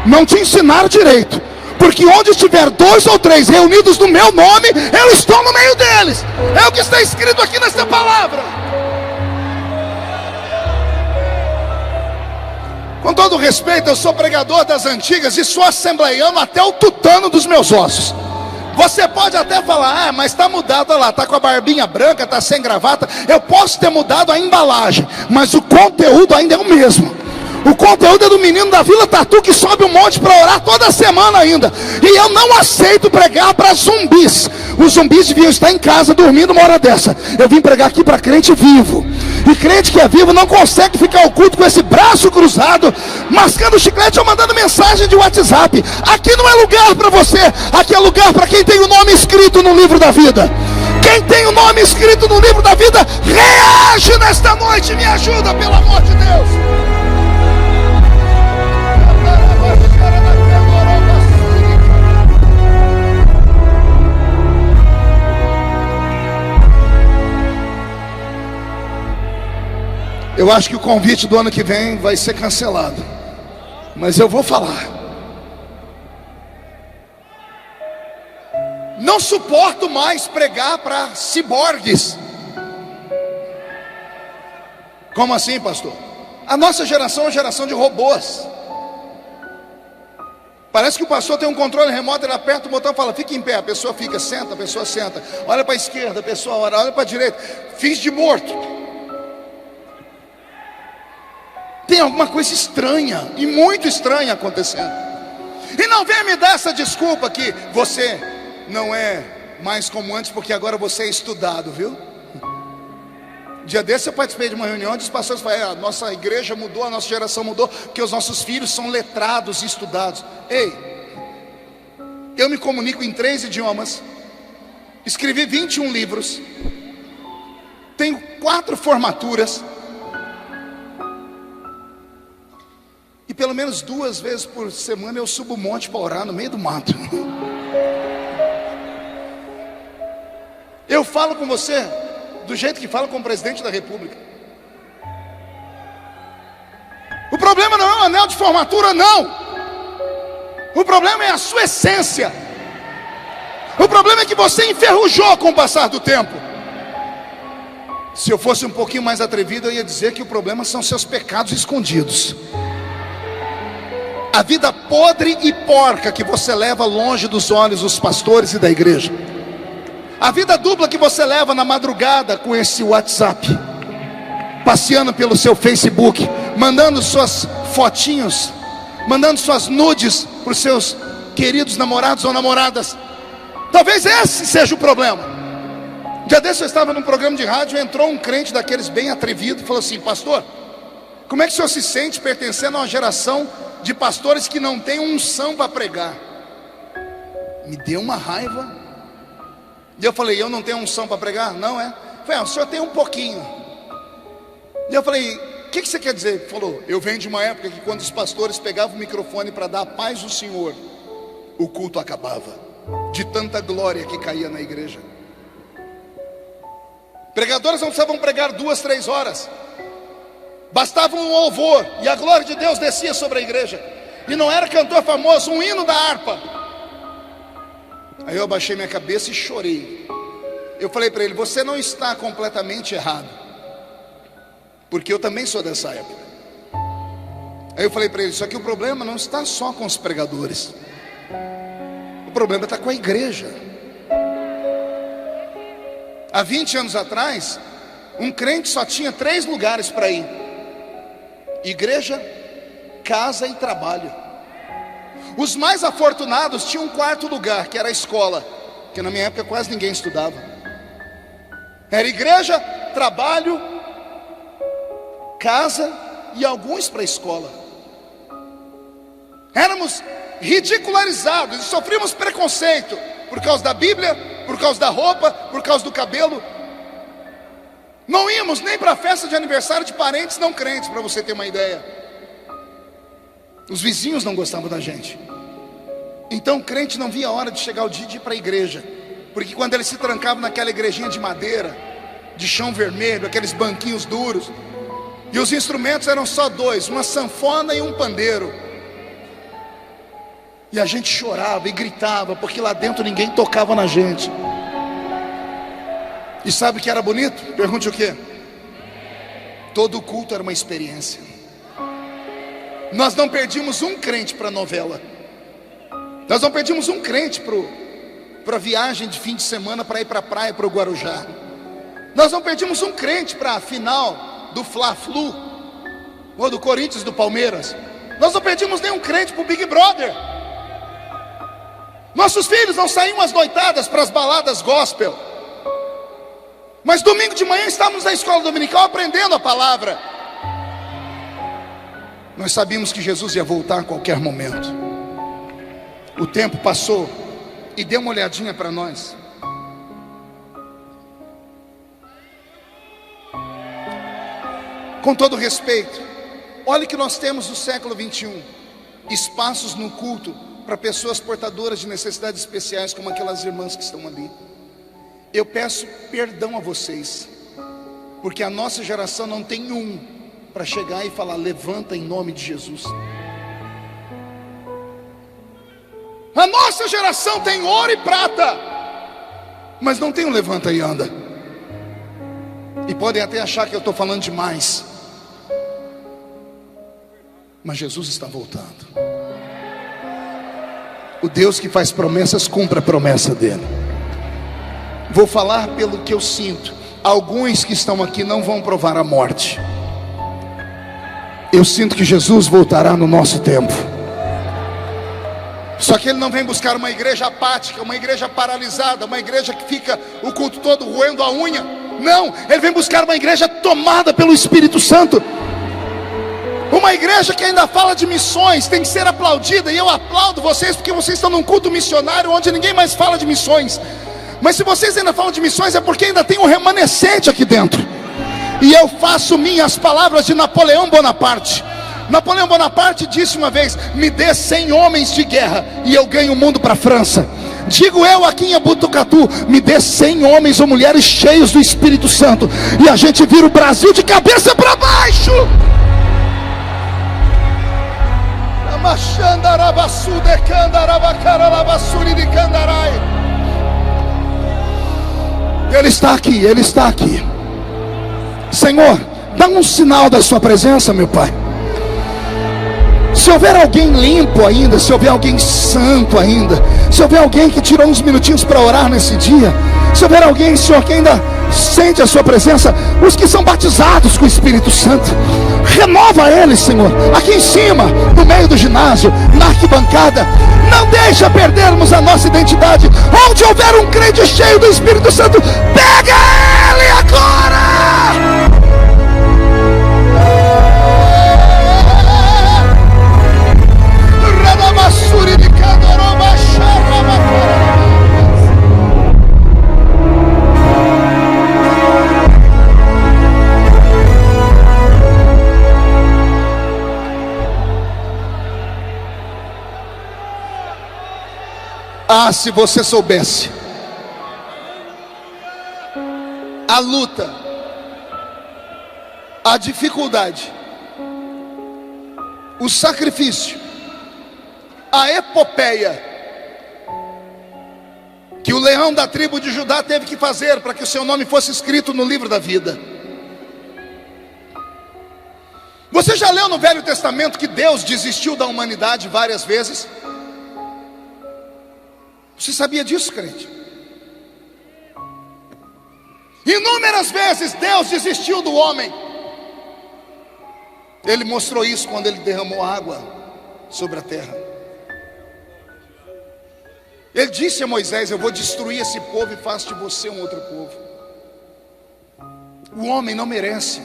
Não te ensinaram direito. Porque onde estiver 2 ou 3 reunidos no meu nome, eu estou no meio deles. É o que está escrito aqui nesta palavra. Com todo respeito, eu sou pregador das antigas e sou assembleiano até o tutano dos meus ossos. Você pode até falar, ah, mas está mudado, olha lá, está com a barbinha branca, está sem gravata. Eu posso ter mudado a embalagem, mas o conteúdo ainda é o mesmo. O conteúdo é do menino da Vila Tatu que sobe um monte para orar toda semana ainda. E eu não aceito pregar para zumbis. Os zumbis deviam estar em casa dormindo uma hora dessa. Eu vim pregar aqui para crente vivo. E crente que é vivo não consegue ficar oculto com esse braço cruzado, mascando chiclete ou mandando mensagem de WhatsApp. Aqui não é lugar para você. Aqui é lugar para quem tem o nome escrito no livro da vida. Quem tem o nome escrito no livro da vida, reage nesta noite. Me ajuda, pelo amor de Deus. Eu acho que o convite do ano que vem vai ser cancelado, mas eu vou falar. Não suporto mais pregar para ciborgues. Como assim, pastor? A nossa geração é uma geração de robôs. Parece que o pastor tem um controle remoto, ele aperta o botão e fala, fica em pé, a pessoa fica, senta, a pessoa senta. Olha para a esquerda, a pessoa olha para a direita. Fiz de morto. Tem alguma coisa estranha, e muito estranha acontecendo. E não venha me dar essa desculpa que você não é mais como antes, porque agora você é estudado, viu? Dia desse eu participei de uma reunião onde os pastores falaram, a nossa igreja mudou, a nossa geração mudou, porque os nossos filhos são letrados e estudados. Ei, eu me comunico em 3 idiomas, escrevi 21 livros, tenho 4 formaturas, e pelo menos 2 vezes por semana eu subo um monte para orar no meio do mato. Eu falo com você do jeito que falo com o presidente da república. O problema não é o anel de formatura, não. O problema é a sua essência. O problema é que você enferrujou com o passar do tempo. Se eu fosse um pouquinho mais atrevido, eu ia dizer que o problema são seus pecados escondidos. A vida podre e porca que você leva longe dos olhos dos pastores e da igreja. A vida dupla que você leva na madrugada com esse WhatsApp, passeando pelo seu Facebook, mandando suas fotinhos, mandando suas nudes para os seus queridos namorados ou namoradas. Talvez esse seja o problema. Um dia desse eu estava num programa de rádio, entrou um crente daqueles bem atrevido e falou assim, pastor, como é que o senhor se sente pertencendo a uma geração de pastores que não tem unção para pregar? Me deu uma raiva. E eu falei, eu não tenho unção para pregar? Não é? Eu falei, o senhor tem um pouquinho. E eu falei, o que você quer dizer? Ele falou, eu venho de uma época que quando os pastores pegavam o microfone para dar a paz do Senhor, o culto acabava, de tanta glória que caía na igreja. Pregadores não precisavam pregar 2, 3 horas. Bastava um louvor e a glória de Deus descia sobre a igreja. E não era cantor famoso, um hino da harpa. Aí eu abaixei minha cabeça e chorei. Eu falei para ele, você não está completamente errado, porque eu também sou dessa época. Aí eu falei para ele, só que o problema não está só com os pregadores. O problema está com a igreja. Há 20 anos atrás, um crente só tinha 3 lugares para ir: igreja, casa e trabalho. Os mais afortunados tinham um 4º lugar, que era a escola, que na minha época quase ninguém estudava. Era igreja, trabalho, casa e alguns para a escola. Éramos ridicularizados e sofríamos preconceito por causa da Bíblia, por causa da roupa, por causa do cabelo. Não íamos nem para a festa de aniversário de parentes não crentes, para você ter uma ideia. Os vizinhos não gostavam da gente. Então o crente não via a hora de chegar o dia de ir para a igreja, porque quando ele se trancava naquela igrejinha de madeira, de chão vermelho, aqueles banquinhos duros, e os instrumentos eram só dois, uma sanfona e um pandeiro, e a gente chorava e gritava, porque lá dentro ninguém tocava na gente. E sabe o que era bonito? Pergunte o quê? Todo culto era uma experiência. Nós não perdíamos um crente para a novela. Nós não perdíamos um crente para a viagem de fim de semana para ir para a praia, para o Guarujá. Nós não perdimos um crente para a final do Fla-Flu, ou do Corinthians, do Palmeiras. Nós não perdimos nenhum crente para o Big Brother. Nossos filhos não saíam às noitadas para as baladas gospel. Mas domingo de manhã estávamos na escola dominical aprendendo a palavra. Nós sabíamos que Jesus ia voltar a qualquer momento. O tempo passou e dê uma olhadinha para nós. Com todo respeito, olhe que nós temos no século 21 espaços no culto para pessoas portadoras de necessidades especiais, como aquelas irmãs que estão ali. Eu peço perdão a vocês, porque a nossa geração não tem um para chegar e falar: levanta em nome de Jesus. A nossa geração tem ouro e prata, mas não tem um levanta e anda. E podem até achar que eu estou falando demais, mas Jesus está voltando. O Deus que faz promessas cumpre a promessa dele. Vou falar pelo que eu sinto. Alguns que estão aqui não vão provar a morte. Eu sinto que Jesus voltará no nosso tempo. Só que ele não vem buscar uma igreja apática, uma igreja paralisada, uma igreja que fica o culto todo roendo a unha. Não, ele vem buscar uma igreja tomada pelo Espírito Santo. Uma igreja que ainda fala de missões, tem que ser aplaudida. E eu aplaudo vocês porque vocês estão num culto missionário onde ninguém mais fala de missões. Mas se vocês ainda falam de missões, é porque ainda tem um remanescente aqui dentro. E eu faço minhas palavras de Napoleão Bonaparte. Napoleão Bonaparte disse uma vez: me dê 100 homens de guerra e eu ganho o mundo para a França. Digo eu aqui em Botucatu: me dê 100 homens ou mulheres cheios do Espírito Santo e a gente vira o Brasil de cabeça para baixo. Ele está aqui, Ele está aqui. Senhor, dá um sinal da sua presença, meu Pai. Se houver alguém limpo ainda, se houver alguém santo ainda, se houver alguém que tirou uns minutinhos para orar nesse dia, se houver alguém, Senhor, que ainda sente a sua presença, os que são batizados com o Espírito Santo, renova eles, Senhor, aqui em cima, no meio do ginásio, na arquibancada. Não deixa perdermos a nossa identidade. Onde houver um crente cheio do Espírito Santo, pega ele agora. Ah, se você soubesse a luta, a dificuldade, o sacrifício, a epopeia que o leão da tribo de Judá teve que fazer para que o seu nome fosse escrito no livro da vida. Você já leu no Velho Testamento que Deus desistiu da humanidade várias vezes? Você sabia disso, crente? Inúmeras vezes Deus desistiu do homem. Ele mostrou isso quando ele derramou água sobre a terra. Ele disse a Moisés: eu vou destruir esse povo e faço de você um outro povo. O homem não merece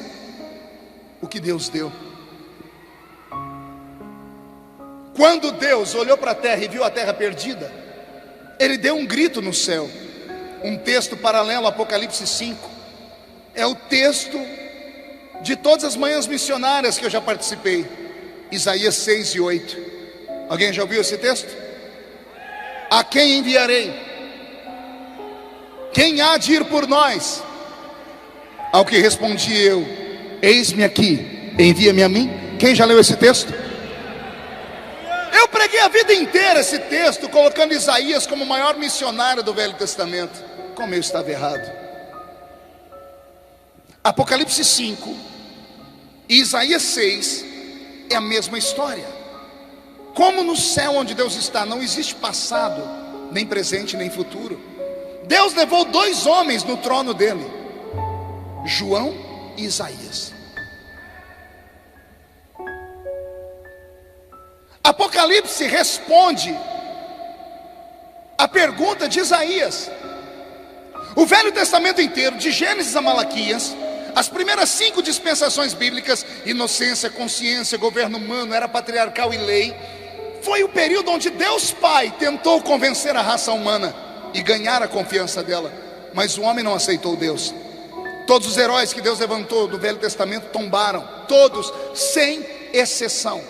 o que Deus deu. Quando Deus olhou para a terra e viu a terra perdida, Ele deu um grito no céu. Um texto paralelo, Apocalipse 5. É o texto de todas as manhãs missionárias que eu já participei. Isaías 6 e 8. Alguém já ouviu esse texto? A quem enviarei? Quem há de ir por nós? Ao que respondi eu: eis-me aqui, envia-me a mim. Quem já leu esse texto? Eu preguei a vida inteira esse texto, colocando Isaías como o maior missionário do Velho Testamento. Como eu estava errado. Apocalipse 5 e Isaías 6 é a mesma história. Como no céu onde Deus está não existe passado, nem presente, nem futuro, Deus levou 2 homens no trono dele, João e Isaías. Apocalipse responde a pergunta de Isaías. O Velho Testamento inteiro, de Gênesis a Malaquias, as primeiras 5 dispensações bíblicas, inocência, consciência, governo humano, era patriarcal e lei, foi o período onde Deus Pai tentou convencer a raça humana e ganhar a confiança dela, mas o homem não aceitou Deus. Todos os heróis que Deus levantou do Velho Testamento tombaram, todos, sem exceção.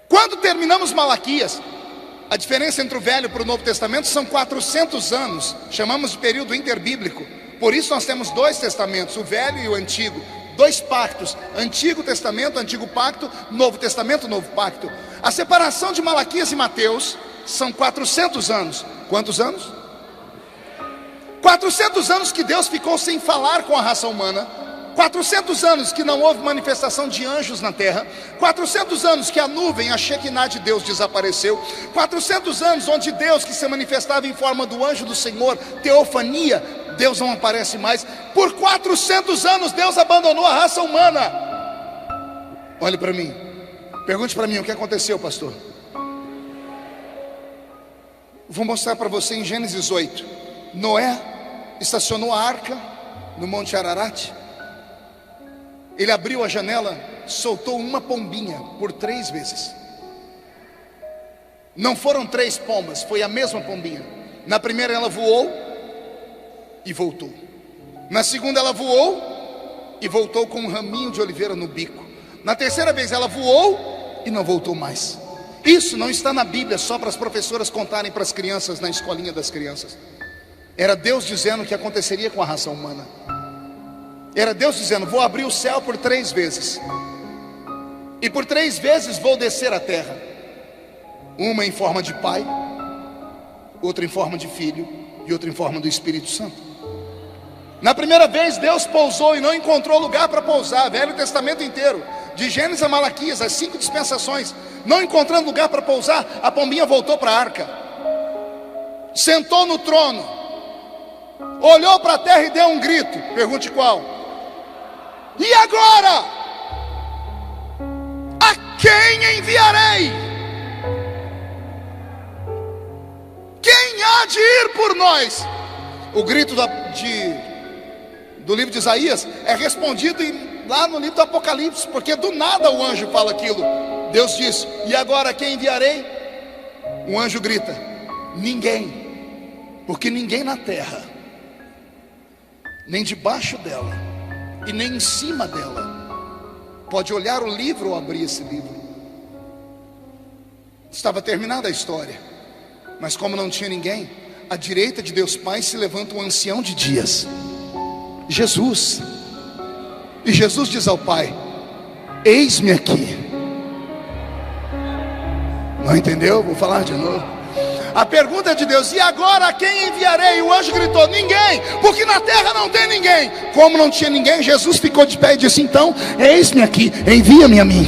Quando terminamos Malaquias, a diferença entre o Velho para o Novo Testamento são 400 anos, chamamos de período interbíblico. Por isso nós temos 2 testamentos, o Velho e o Antigo, 2 pactos, Antigo Testamento, Antigo Pacto, Novo Testamento, Novo Pacto. A separação de Malaquias e Mateus são 400 anos. Quantos anos? 400 anos que Deus ficou sem falar com a raça humana, 400 anos que não houve manifestação de anjos na terra, 400 anos que a nuvem, a Shekinah de Deus desapareceu, 400 anos onde Deus, que se manifestava em forma do anjo do Senhor, teofania, Deus não aparece mais. Por 400 anos Deus abandonou a raça humana. Olhe para mim, pergunte para mim o que aconteceu, pastor. Vou mostrar para você em Gênesis 8. Noé estacionou a arca no Monte Ararat. Ele abriu a janela, soltou uma pombinha por 3 vezes. Não foram 3 pombas, foi a mesma pombinha. Na primeira ela voou e voltou. Na segunda ela voou e voltou com um raminho de oliveira no bico. Na terceira vez ela voou e não voltou mais. Isso não está na Bíblia só para as professoras contarem para as crianças na escolinha das crianças. Era Deus dizendo o que aconteceria com a raça humana. Era Deus dizendo: vou abrir o céu por 3 vezes, e por 3 vezes vou descer a terra. Uma em forma de pai, outra em forma de filho, e outra em forma do Espírito Santo. Na primeira vez Deus pousou e não encontrou lugar para pousar. Velho Testamento inteiro, de Gênesis a Malaquias, as 5 dispensações, não encontrando lugar para pousar, a pombinha voltou para a arca, sentou no trono, olhou para a terra e deu um grito. Pergunte qual? E agora? A quem enviarei? Quem há de ir por nós? O grito do livro de Isaías é respondido lá no livro do Apocalipse, porque do nada o anjo fala aquilo. Deus diz: e agora quem enviarei? Um anjo grita: ninguém, porque ninguém na terra, nem debaixo dela e nem em cima dela, pode olhar o livro ou abrir esse livro. Estava terminada a história, mas como não tinha ninguém, à direita de Deus Pai se levanta um ancião de dias, Jesus. E Jesus diz ao Pai: eis-me aqui. Não entendeu? Vou falar de novo. A pergunta é de Deus: e agora a quem enviarei? O anjo gritou: ninguém, porque na terra não tem ninguém. Como não tinha ninguém, Jesus ficou de pé e disse: então, eis-me aqui, envia-me a mim.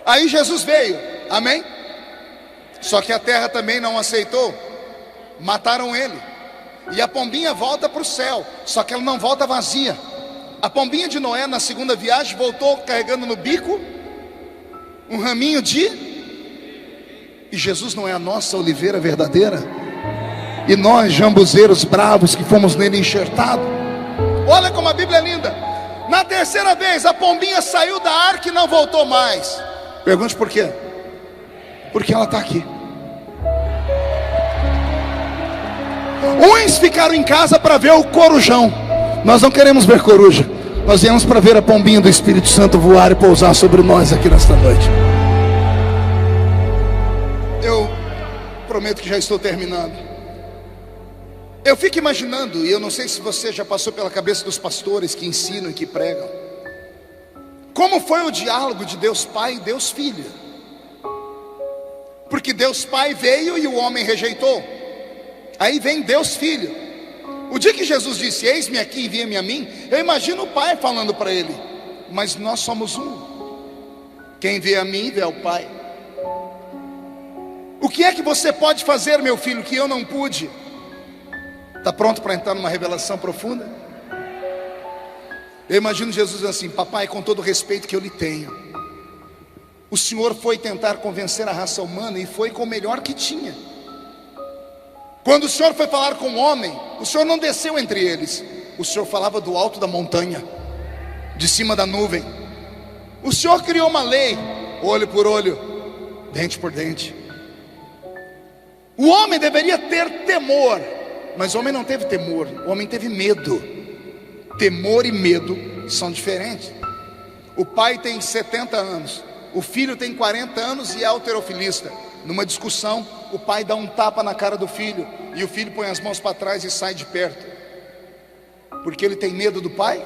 Aí Jesus veio, amém? Só que a terra também não aceitou, mataram ele. E a pombinha volta para o céu, só que ela não volta vazia. A pombinha de Noé na segunda viagem voltou carregando no bico um raminho de... E Jesus não é a nossa oliveira verdadeira? E nós, jambuzeiros bravos que fomos nele enxertados? Olha como a Bíblia é linda. Na terceira vez a pombinha saiu da arca e não voltou mais. Pergunte por quê? Porque ela está aqui. Uns ficaram em casa para ver o corujão. Nós não queremos ver coruja, nós viemos para ver a pombinha do Espírito Santo voar e pousar sobre nós aqui nesta noite. Eu prometo que já estou terminando. Eu fico imaginando, e eu não sei se você já passou pela cabeça dos pastores que ensinam e que pregam, como foi o diálogo de Deus Pai e Deus Filho. Porque Deus Pai veio e o homem rejeitou. Aí vem Deus Filho. O dia que Jesus disse: eis-me aqui, envia-me a mim, eu imagino o Pai falando para ele: mas nós somos um. Quem vê a mim, vê ao Pai. O que é que você pode fazer, meu filho, que eu não pude? Está pronto para entrar numa revelação profunda? Eu imagino Jesus assim: papai, com todo o respeito que eu lhe tenho, o Senhor foi tentar convencer a raça humana e foi com o melhor que tinha. Quando o Senhor foi falar com o homem, o Senhor não desceu entre eles, o Senhor falava do alto da montanha, de cima da nuvem. O Senhor criou uma lei, olho por olho, dente por dente. O homem deveria ter temor, mas o homem não teve temor, o homem teve medo. Temor e medo são diferentes. O pai tem 70 anos, o filho tem 40 anos e é halterofilista. Numa discussão, o pai dá um tapa na cara do filho e o filho põe as mãos para trás e sai de perto. Porque ele tem medo do pai?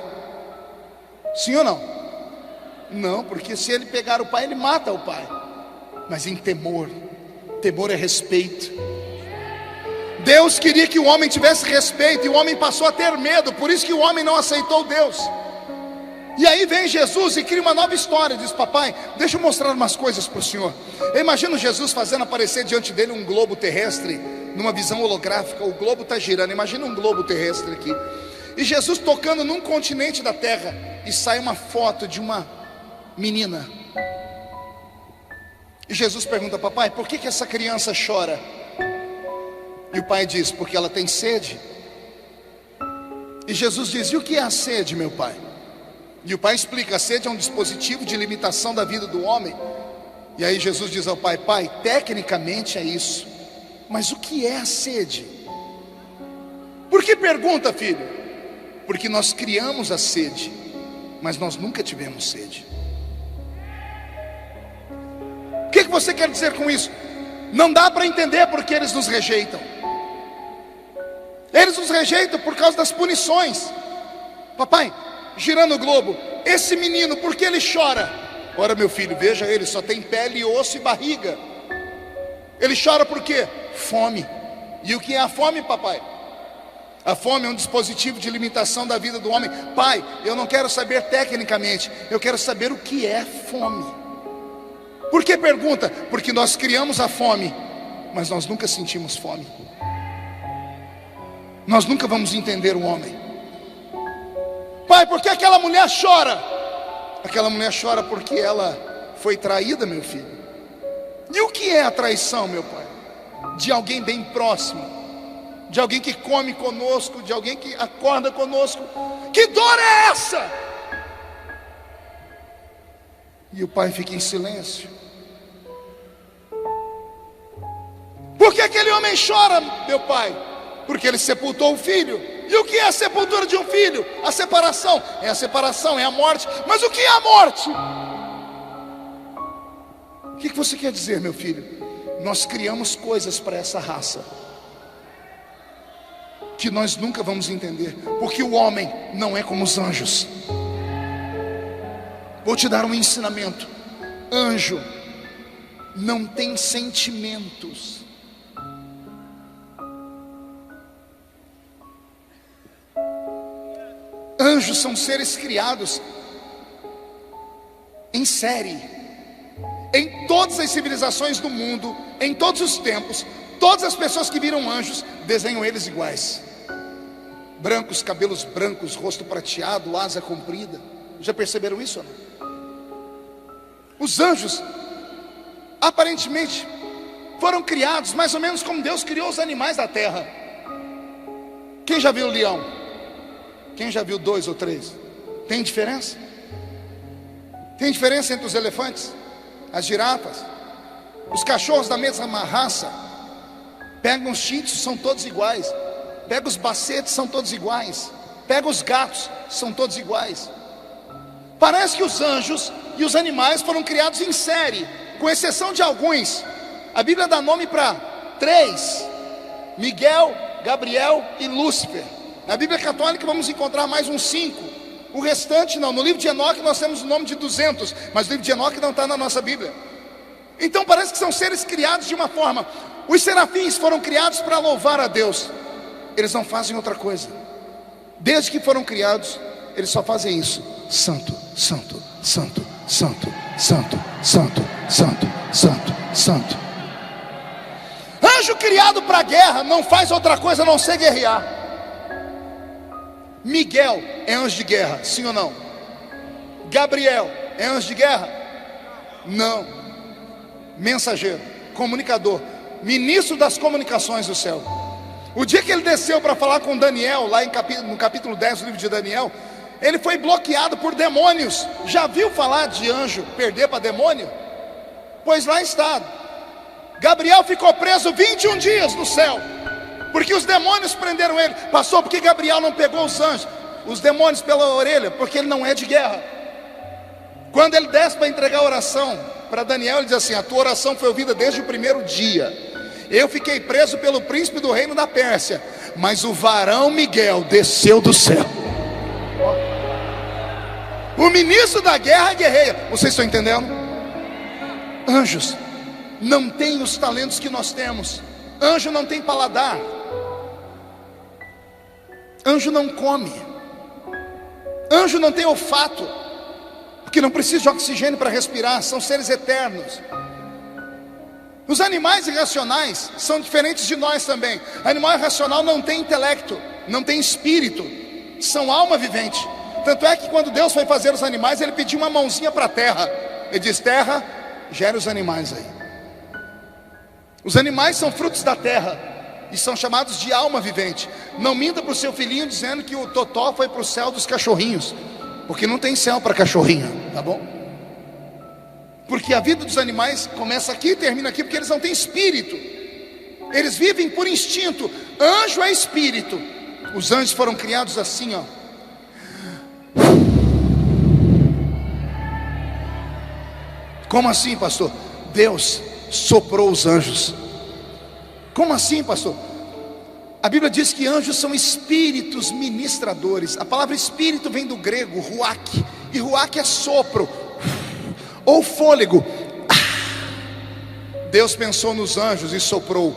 Sim ou não? Não, porque se ele pegar o pai, ele mata o pai. Mas em temor, temor é respeito. Deus queria que o homem tivesse respeito e o homem passou a ter medo. Por isso que o homem não aceitou Deus. E aí vem Jesus e cria uma nova história. Diz: papai, deixa eu mostrar umas coisas para o senhor. Eu imagino Jesus fazendo aparecer diante dele um globo terrestre, numa visão holográfica. O globo está girando, imagina um globo terrestre aqui. E Jesus tocando num continente da terra, e sai uma foto de uma menina. E Jesus pergunta: papai, por que essa criança chora? E o pai diz: porque ela tem sede. E Jesus diz: e o que é a sede, meu pai? E o pai explica: a sede é um dispositivo de limitação da vida do homem. E aí Jesus diz ao pai: pai, tecnicamente é isso, mas o que é a sede? Por que pergunta, filho? Porque nós criamos a sede, mas nós nunca tivemos sede. O que você quer dizer com isso? Não dá para entender porque eles nos rejeitam. Eles nos rejeitam por causa das punições. Papai, girando o globo, esse menino, por que ele chora? Ora, meu filho, veja, ele só tem pele, osso e barriga. Ele chora por quê? Fome. E o que é a fome, papai? A fome é um dispositivo de limitação da vida do homem. Pai, eu não quero saber tecnicamente, eu quero saber o que é fome. Por que pergunta? Porque nós criamos a fome, mas nós nunca sentimos fome. Nós nunca vamos entender o homem. Pai, por que aquela mulher chora? Aquela mulher chora porque ela foi traída, meu filho. E o que é a traição, meu pai? De alguém bem próximo, de alguém que come conosco, de alguém que acorda conosco. Que dor é essa? E o pai fica em silêncio. Por que aquele homem chora, meu pai? Porque ele sepultou o filho. E o que é a sepultura de um filho? A separação. É a separação, é a morte. Mas o que é a morte? O que você quer dizer, meu filho? Nós criamos coisas para essa raça que nós nunca vamos entender, porque o homem não é como os anjos. Vou te dar um ensinamento. Anjo não tem sentimentos. Anjos são seres criados em série. Em todas as civilizações do mundo, em todos os tempos, todas as pessoas que viram anjos desenham eles iguais. Brancos, cabelos brancos, rosto prateado, asa comprida. Já perceberam isso ou não? Os anjos aparentemente foram criados mais ou menos como Deus criou os animais da terra. Quem já viu o leão? Quem já viu 2 ou 3? Tem diferença? Tem diferença entre os elefantes, as girafas, os cachorros da mesma raça? Pegam os shih tzus, são todos iguais. Pega os bacetes, são todos iguais. Pega os gatos, são todos iguais. Parece que os anjos e os animais foram criados em série, com exceção de alguns. A Bíblia dá nome para 3: Miguel, Gabriel e Lúcifer. Na Bíblia católica vamos encontrar mais uns 5. O restante não. No livro de Enoque nós temos o nome de 200, mas o livro de Enoque não está na nossa Bíblia. Então parece que são seres criados de uma forma. Os serafins foram criados para louvar a Deus. Eles não fazem outra coisa. Desde que foram criados, eles só fazem isso: santo, santo, santo, santo, santo, santo, santo, santo, santo. Anjo criado para guerra não faz outra coisa a não ser guerrear. Miguel é anjo de guerra, sim ou não? Gabriel é anjo de guerra? Não. Mensageiro, comunicador, ministro das comunicações do céu. O dia que ele desceu para falar com Daniel, lá no capítulo 10 do livro de Daniel, ele foi bloqueado por demônios. Já viu falar de anjo perder para demônio? Pois lá está. Gabriel ficou preso 21 dias no céu, porque os demônios prenderam ele. Pastor, por que Gabriel não pegou os demônios pela orelha? Porque ele não é de guerra. Quando ele desce para entregar a oração para Daniel, ele diz assim: a tua oração foi ouvida desde o primeiro dia. Eu fiquei preso pelo príncipe do reino da Pérsia, mas o varão Miguel desceu do céu. O ministro da guerra guerreia. Vocês estão entendendo? Anjos não têm os talentos que nós temos. Anjo não tem paladar. Anjo não come. Anjo não tem olfato, porque não precisa de oxigênio para respirar. São seres eternos. Os animais irracionais são diferentes de nós também. Animal irracional não tem intelecto, não tem espírito, são alma vivente. Tanto é que quando Deus foi fazer os animais, Ele pediu uma mãozinha para a terra. Ele diz: terra, gera os animais aí. Os animais são frutos da terra e são chamados de alma vivente. Não minta para o seu filhinho dizendo que o totó foi para o céu dos cachorrinhos, porque não tem céu para cachorrinho, tá bom? Porque a vida dos animais começa aqui e termina aqui, porque eles não têm espírito. Eles vivem por instinto. Anjo é espírito. Os anjos foram criados assim, ó. Como assim, pastor? Deus soprou os anjos. Como assim, pastor? A Bíblia diz que anjos são espíritos ministradores. A palavra espírito vem do grego ruach, e ruach é sopro ou fôlego. Deus pensou nos anjos e soprou.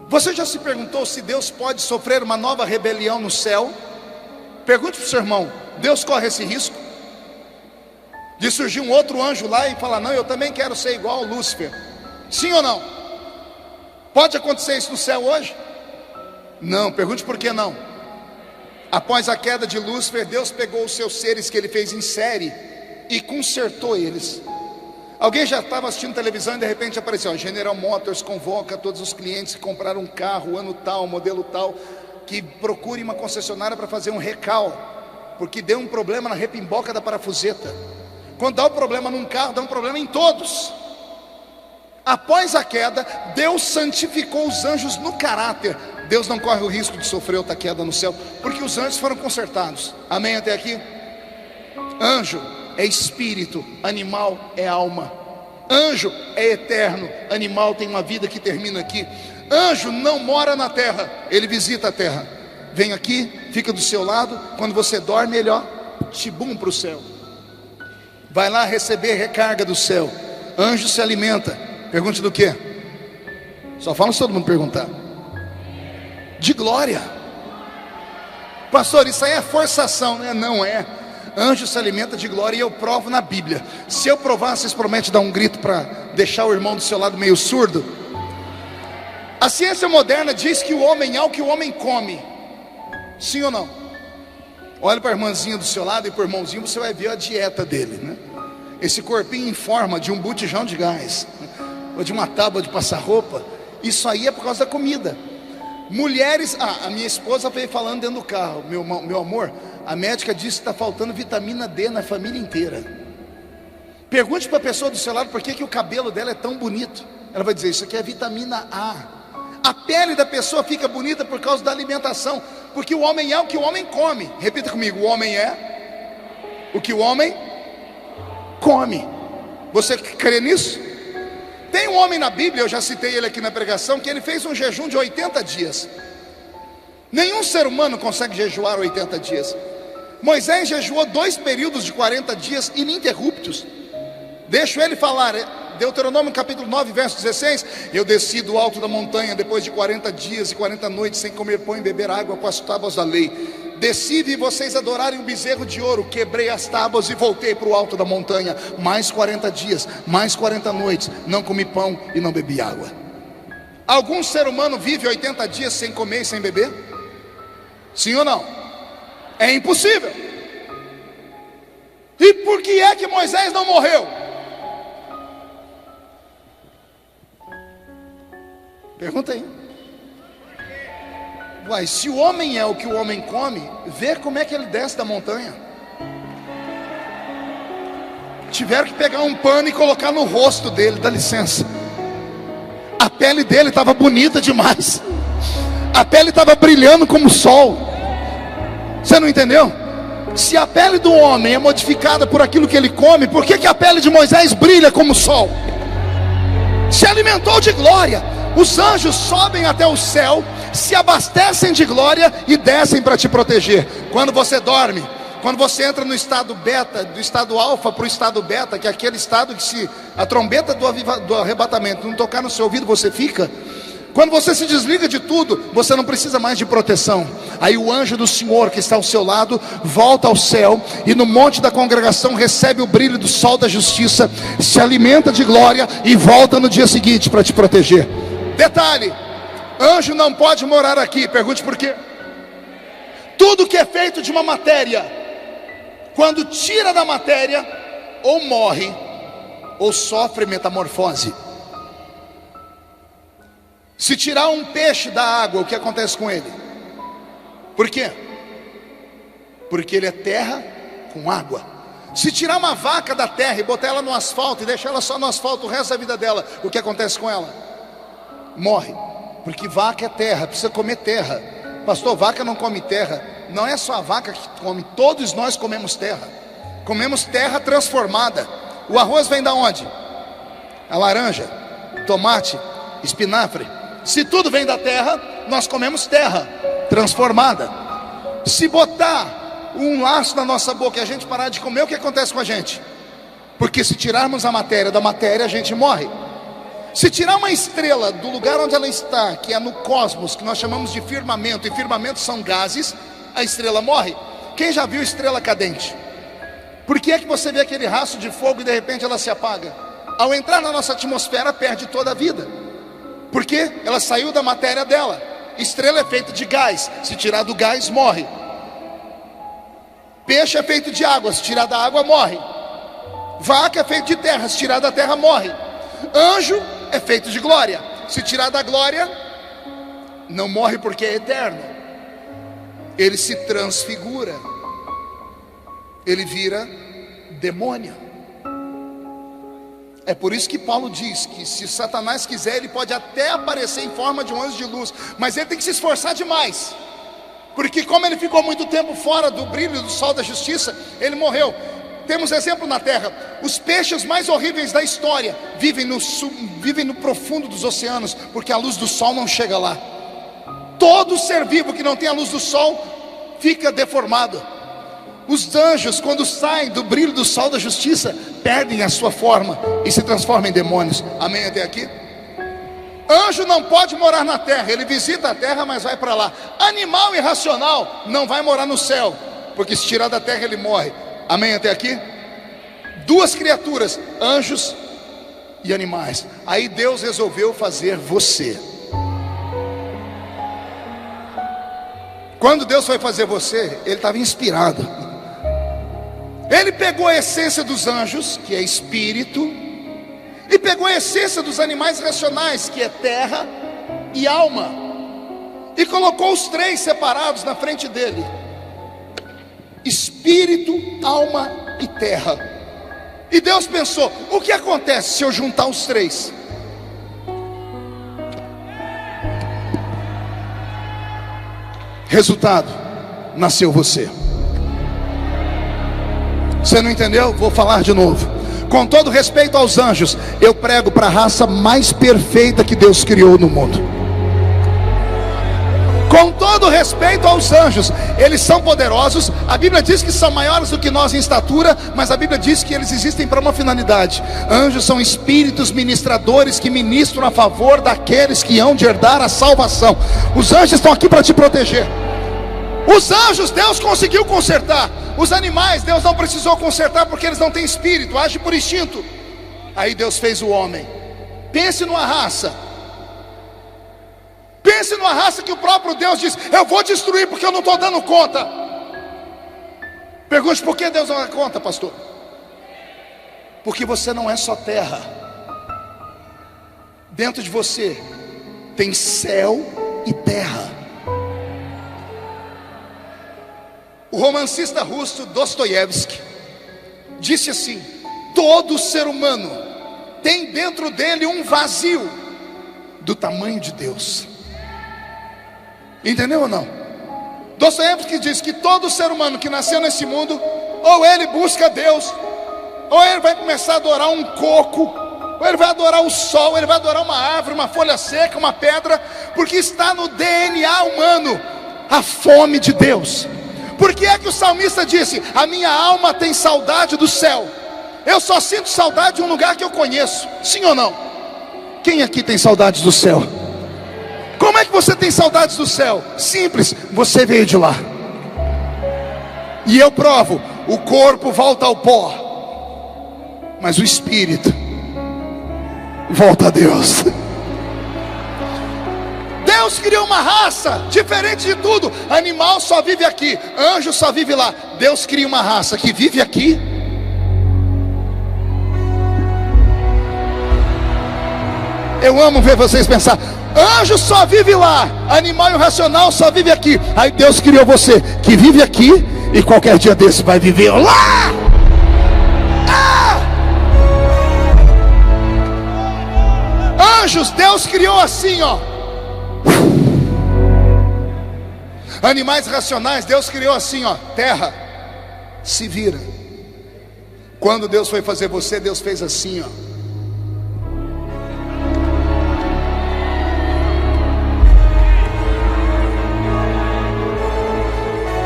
Você já se perguntou se Deus pode sofrer uma nova rebelião no céu? Pergunte para o seu irmão: Deus corre esse risco de surgir um outro anjo lá e falar: não, eu também quero ser igual ao Lúcifer? Sim ou não? Pode acontecer isso no céu hoje? Não. Pergunte por que não. Após a queda de Lúcifer, Deus pegou os seus seres que Ele fez em série e consertou eles. Alguém já estava assistindo televisão e de repente apareceu: General Motors convoca todos os clientes que compraram um carro, ano tal, modelo tal, que procurem uma concessionária para fazer um recal, porque deu um problema na repimboca da parafuseta. Quando dá um problema num carro, dá um problema em todos. Após a queda, Deus santificou os anjos no caráter. Deus não corre o risco de sofrer outra queda no céu, porque os anjos foram consertados. Amém até aqui? Anjo é espírito, animal é alma. Anjo é eterno, animal tem uma vida que termina aqui. Anjo não mora na terra, ele visita a terra. Vem aqui, fica do seu lado. Quando você dorme, ele tibum para o céu. Vai lá receber recarga do céu. Anjo se alimenta. Pergunte do quê? Só fala se todo mundo perguntar. De glória. Pastor, isso aí é forçação, né? Não é. Anjo se alimenta de glória, e eu provo na Bíblia. Se eu provar, vocês prometem dar um grito para deixar o irmão do seu lado meio surdo? A ciência moderna diz que o homem é o que o homem come. Sim ou não? Olha para a irmãzinha do seu lado e para o irmãozinho, você vai ver a dieta dele, né? Esse corpinho em forma de um botijão de gás, ou de uma tábua de passar roupa. Isso aí é por causa da comida. Mulheres, a minha esposa veio falando dentro do carro: meu amor, a médica disse que está faltando vitamina D na família inteira. Pergunte para a pessoa do seu lado por que o cabelo dela é tão bonito. Ela vai dizer: isso aqui é vitamina A. A pele da pessoa fica bonita por causa da alimentação, porque o homem é o que o homem come. Repita comigo: o homem é o que o homem come. Você crê nisso? Tem um homem na Bíblia, eu já citei ele aqui na pregação, que ele fez um jejum de 80 dias. Nenhum ser humano consegue jejuar 80 dias. Moisés jejuou 2 períodos de 40 dias ininterruptos. Deixa ele falar. Deuteronômio capítulo 9, verso 16: eu desci do alto da montanha depois de 40 dias e 40 noites sem comer pão e beber água com as tábuas da lei. Desci e vocês adorarem um bezerro de ouro. Quebrei as tábuas e voltei para o alto da montanha. Mais 40 dias, mais 40 noites, não comi pão e não bebi água. Algum ser humano vive 80 dias sem comer e sem beber? Sim ou não? É impossível. E por que é que Moisés não morreu? Pergunta aí. Uai, se o homem é o que o homem come, vê como é que ele desce da montanha. Tiveram que pegar um pano e colocar no rosto dele, dá licença. A pele dele estava bonita demais. A pele estava brilhando como o sol. Você não entendeu? Se a pele do homem é modificada por aquilo que ele come, por que a pele de Moisés brilha como o sol? Se alimentou de glória. Os anjos sobem até o céu, se abastecem de glória e descem para te proteger. Quando você dorme, quando você entra no estado beta, do estado alfa para o estado beta, que é aquele estado que, se a trombeta do arrebatamento não tocar no seu ouvido, você fica. Quando você se desliga de tudo, você não precisa mais de proteção. Aí o anjo do Senhor que está ao seu lado volta ao céu e no monte da congregação recebe o brilho do sol da justiça, se alimenta de glória e volta no dia seguinte para te proteger. Detalhe: anjo não pode morar aqui. Pergunte por quê? Tudo que é feito de uma matéria, quando tira da matéria, ou morre ou sofre metamorfose. Se tirar um peixe da água, o que acontece com ele? Por quê? Porque ele é terra com água. Se tirar uma vaca da terra e botar ela no asfalto e deixar ela só no asfalto o resto da vida dela, o que acontece com ela? Morre. Porque vaca é terra, precisa comer terra. Pastor, vaca não come terra. Não é só a vaca que come, todos nós comemos terra. Comemos terra transformada. O arroz vem da onde? A laranja, tomate, espinafre. Se tudo vem da terra, nós comemos terra transformada. Se botar um laço na nossa boca e a gente parar de comer, o que acontece com a gente? Porque se tirarmos a matéria da matéria, a gente morre. Se tirar uma estrela do lugar onde ela está, que é no cosmos, que nós chamamos de firmamento, e firmamentos são gases, a estrela morre. Quem já viu estrela cadente? Por que é que você vê aquele rastro de fogo e de repente ela se apaga? Ao entrar na nossa atmosfera, perde toda a vida. Porque ela saiu da matéria dela. Estrela é feita de gás, se tirar do gás, morre. Peixe é feito de água, se tirar da água, morre. Vaca é feito de terra, se tirar da terra, morre. Anjo é feito de glória, se tirar da glória, não morre porque é eterno. Ele se transfigura, ele vira demônio. É por isso que Paulo diz que se Satanás quiser, ele pode até aparecer em forma de um anjo de luz, mas ele tem que se esforçar demais. Porque como ele ficou muito tempo fora do brilho do sol da justiça, ele morreu. Temos exemplo na terra. Os peixes mais horríveis da história vivem no profundo dos oceanos, porque a luz do sol não chega lá. Todo ser vivo que não tem a luz do sol fica deformado. Os anjos, quando saem do brilho do sol da justiça, perdem a sua forma e se transformam em demônios. Amém até aqui? Anjo não pode morar na terra, ele visita a terra, mas vai para lá. Animal irracional não vai morar no céu, porque se tirar da terra ele morre. Amém até aqui? Duas criaturas, anjos e animais. Aí Deus resolveu fazer você. Quando Deus foi fazer você, ele estava inspirado. Ele pegou a essência dos anjos, que é espírito, e pegou a essência dos animais racionais, que é terra e alma, e colocou os três separados na frente dele: espírito, alma e terra. E Deus pensou: o que acontece se eu juntar os três? Resultado: nasceu você. Você não entendeu? Vou falar de novo. Com todo respeito aos anjos, eu prego para a raça mais perfeita que Deus criou no mundo. Com todo respeito aos anjos, eles são poderosos. A Bíblia diz que são maiores do que nós em estatura, mas a Bíblia diz que eles existem para uma finalidade. Anjos são espíritos ministradores que ministram a favor daqueles que hão de herdar a salvação. Os anjos estão aqui para te proteger. Os anjos Deus conseguiu consertar. Os animais Deus não precisou consertar, porque eles não têm espírito, agem por instinto. Aí Deus fez o homem. Pense numa raça. Pense numa raça que o próprio Deus diz: eu vou destruir porque eu não estou dando conta. Pergunte: por que Deus não dá conta, pastor? Porque você não é só terra. Dentro de você tem céu e terra. O romancista russo Dostoiévski disse assim: todo ser humano tem dentro dele um vazio do tamanho de Deus. Entendeu ou não? Dostoiévski diz que todo ser humano que nasceu nesse mundo, ou ele busca Deus, ou ele vai começar a adorar um coco, ou ele vai adorar o sol, ou ele vai adorar uma árvore, uma folha seca, uma pedra, porque está no DNA humano a fome de Deus. Por que é que o salmista disse: a minha alma tem saudade do céu? Eu só sinto saudade de um lugar que eu conheço. Sim ou não? Quem aqui tem saudades do céu? Como é que você tem saudades do céu? Simples, você veio de lá. E eu provo: o corpo volta ao pó, mas o espírito volta a Deus. Deus criou uma raça diferente de tudo. Animal só vive aqui, anjo só vive lá. Deus cria uma raça que vive aqui. Eu amo ver vocês pensar: anjo só vive lá, animal irracional só vive aqui. Aí Deus criou você que vive aqui, e qualquer dia desse vai viver lá. Anjos Deus criou assim, ó. Animais racionais Deus criou assim, ó. Terra, se vira. Quando Deus foi fazer você, Deus fez assim, ó.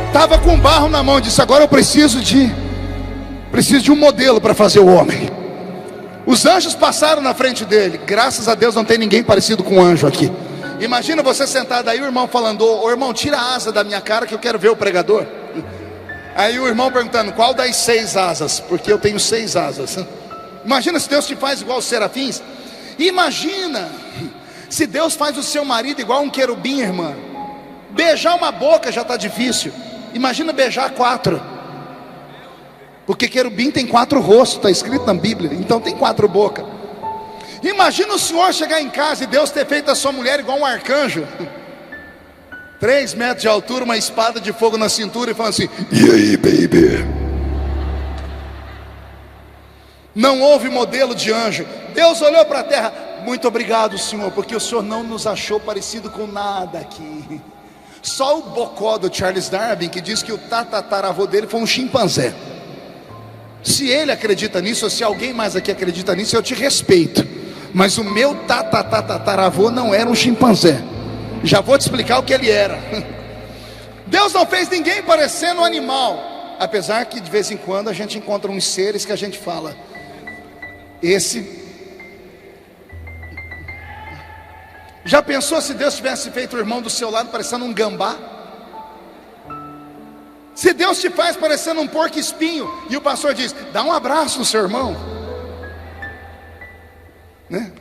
Estava com barro na mão, disse: agora eu preciso de um modelo para fazer o homem. Os anjos passaram na frente dele. Graças a Deus não tem ninguém parecido com um anjo aqui. Imagina você sentado aí, o irmão falando: ô irmão, tira a asa da minha cara que eu quero ver o pregador. Aí o irmão perguntando: qual das 6 asas? Porque eu tenho 6 asas. Imagina se Deus te faz igual os serafins. Imagina se Deus faz o seu marido igual um querubim, irmã. Beijar uma boca já está difícil, imagina beijar 4. Porque querubim tem 4 rostos, está escrito na Bíblia. Então tem 4 bocas. Imagina o senhor chegar em casa e Deus ter feito a sua mulher igual um arcanjo, 3 metros de altura, uma espada de fogo na cintura, e falando assim: e aí, baby? Não houve modelo de anjo. Deus olhou para a terra: muito obrigado, Senhor, porque o Senhor não nos achou parecido com nada aqui. Só o bocó do Charles Darwin, que diz que o tataravô dele foi um chimpanzé. Se ele acredita nisso, ou se alguém mais aqui acredita nisso, eu te respeito. Mas o meu tataravô não era um chimpanzé. Já vou te explicar o que ele era. Deus não fez ninguém parecendo um animal. Apesar que de vez em quando a gente encontra uns seres que a gente fala: esse... Já pensou se Deus tivesse feito o irmão do seu lado parecendo um gambá? Se Deus te faz parecendo um porco espinho, e o pastor diz: dá um abraço no seu irmão, né?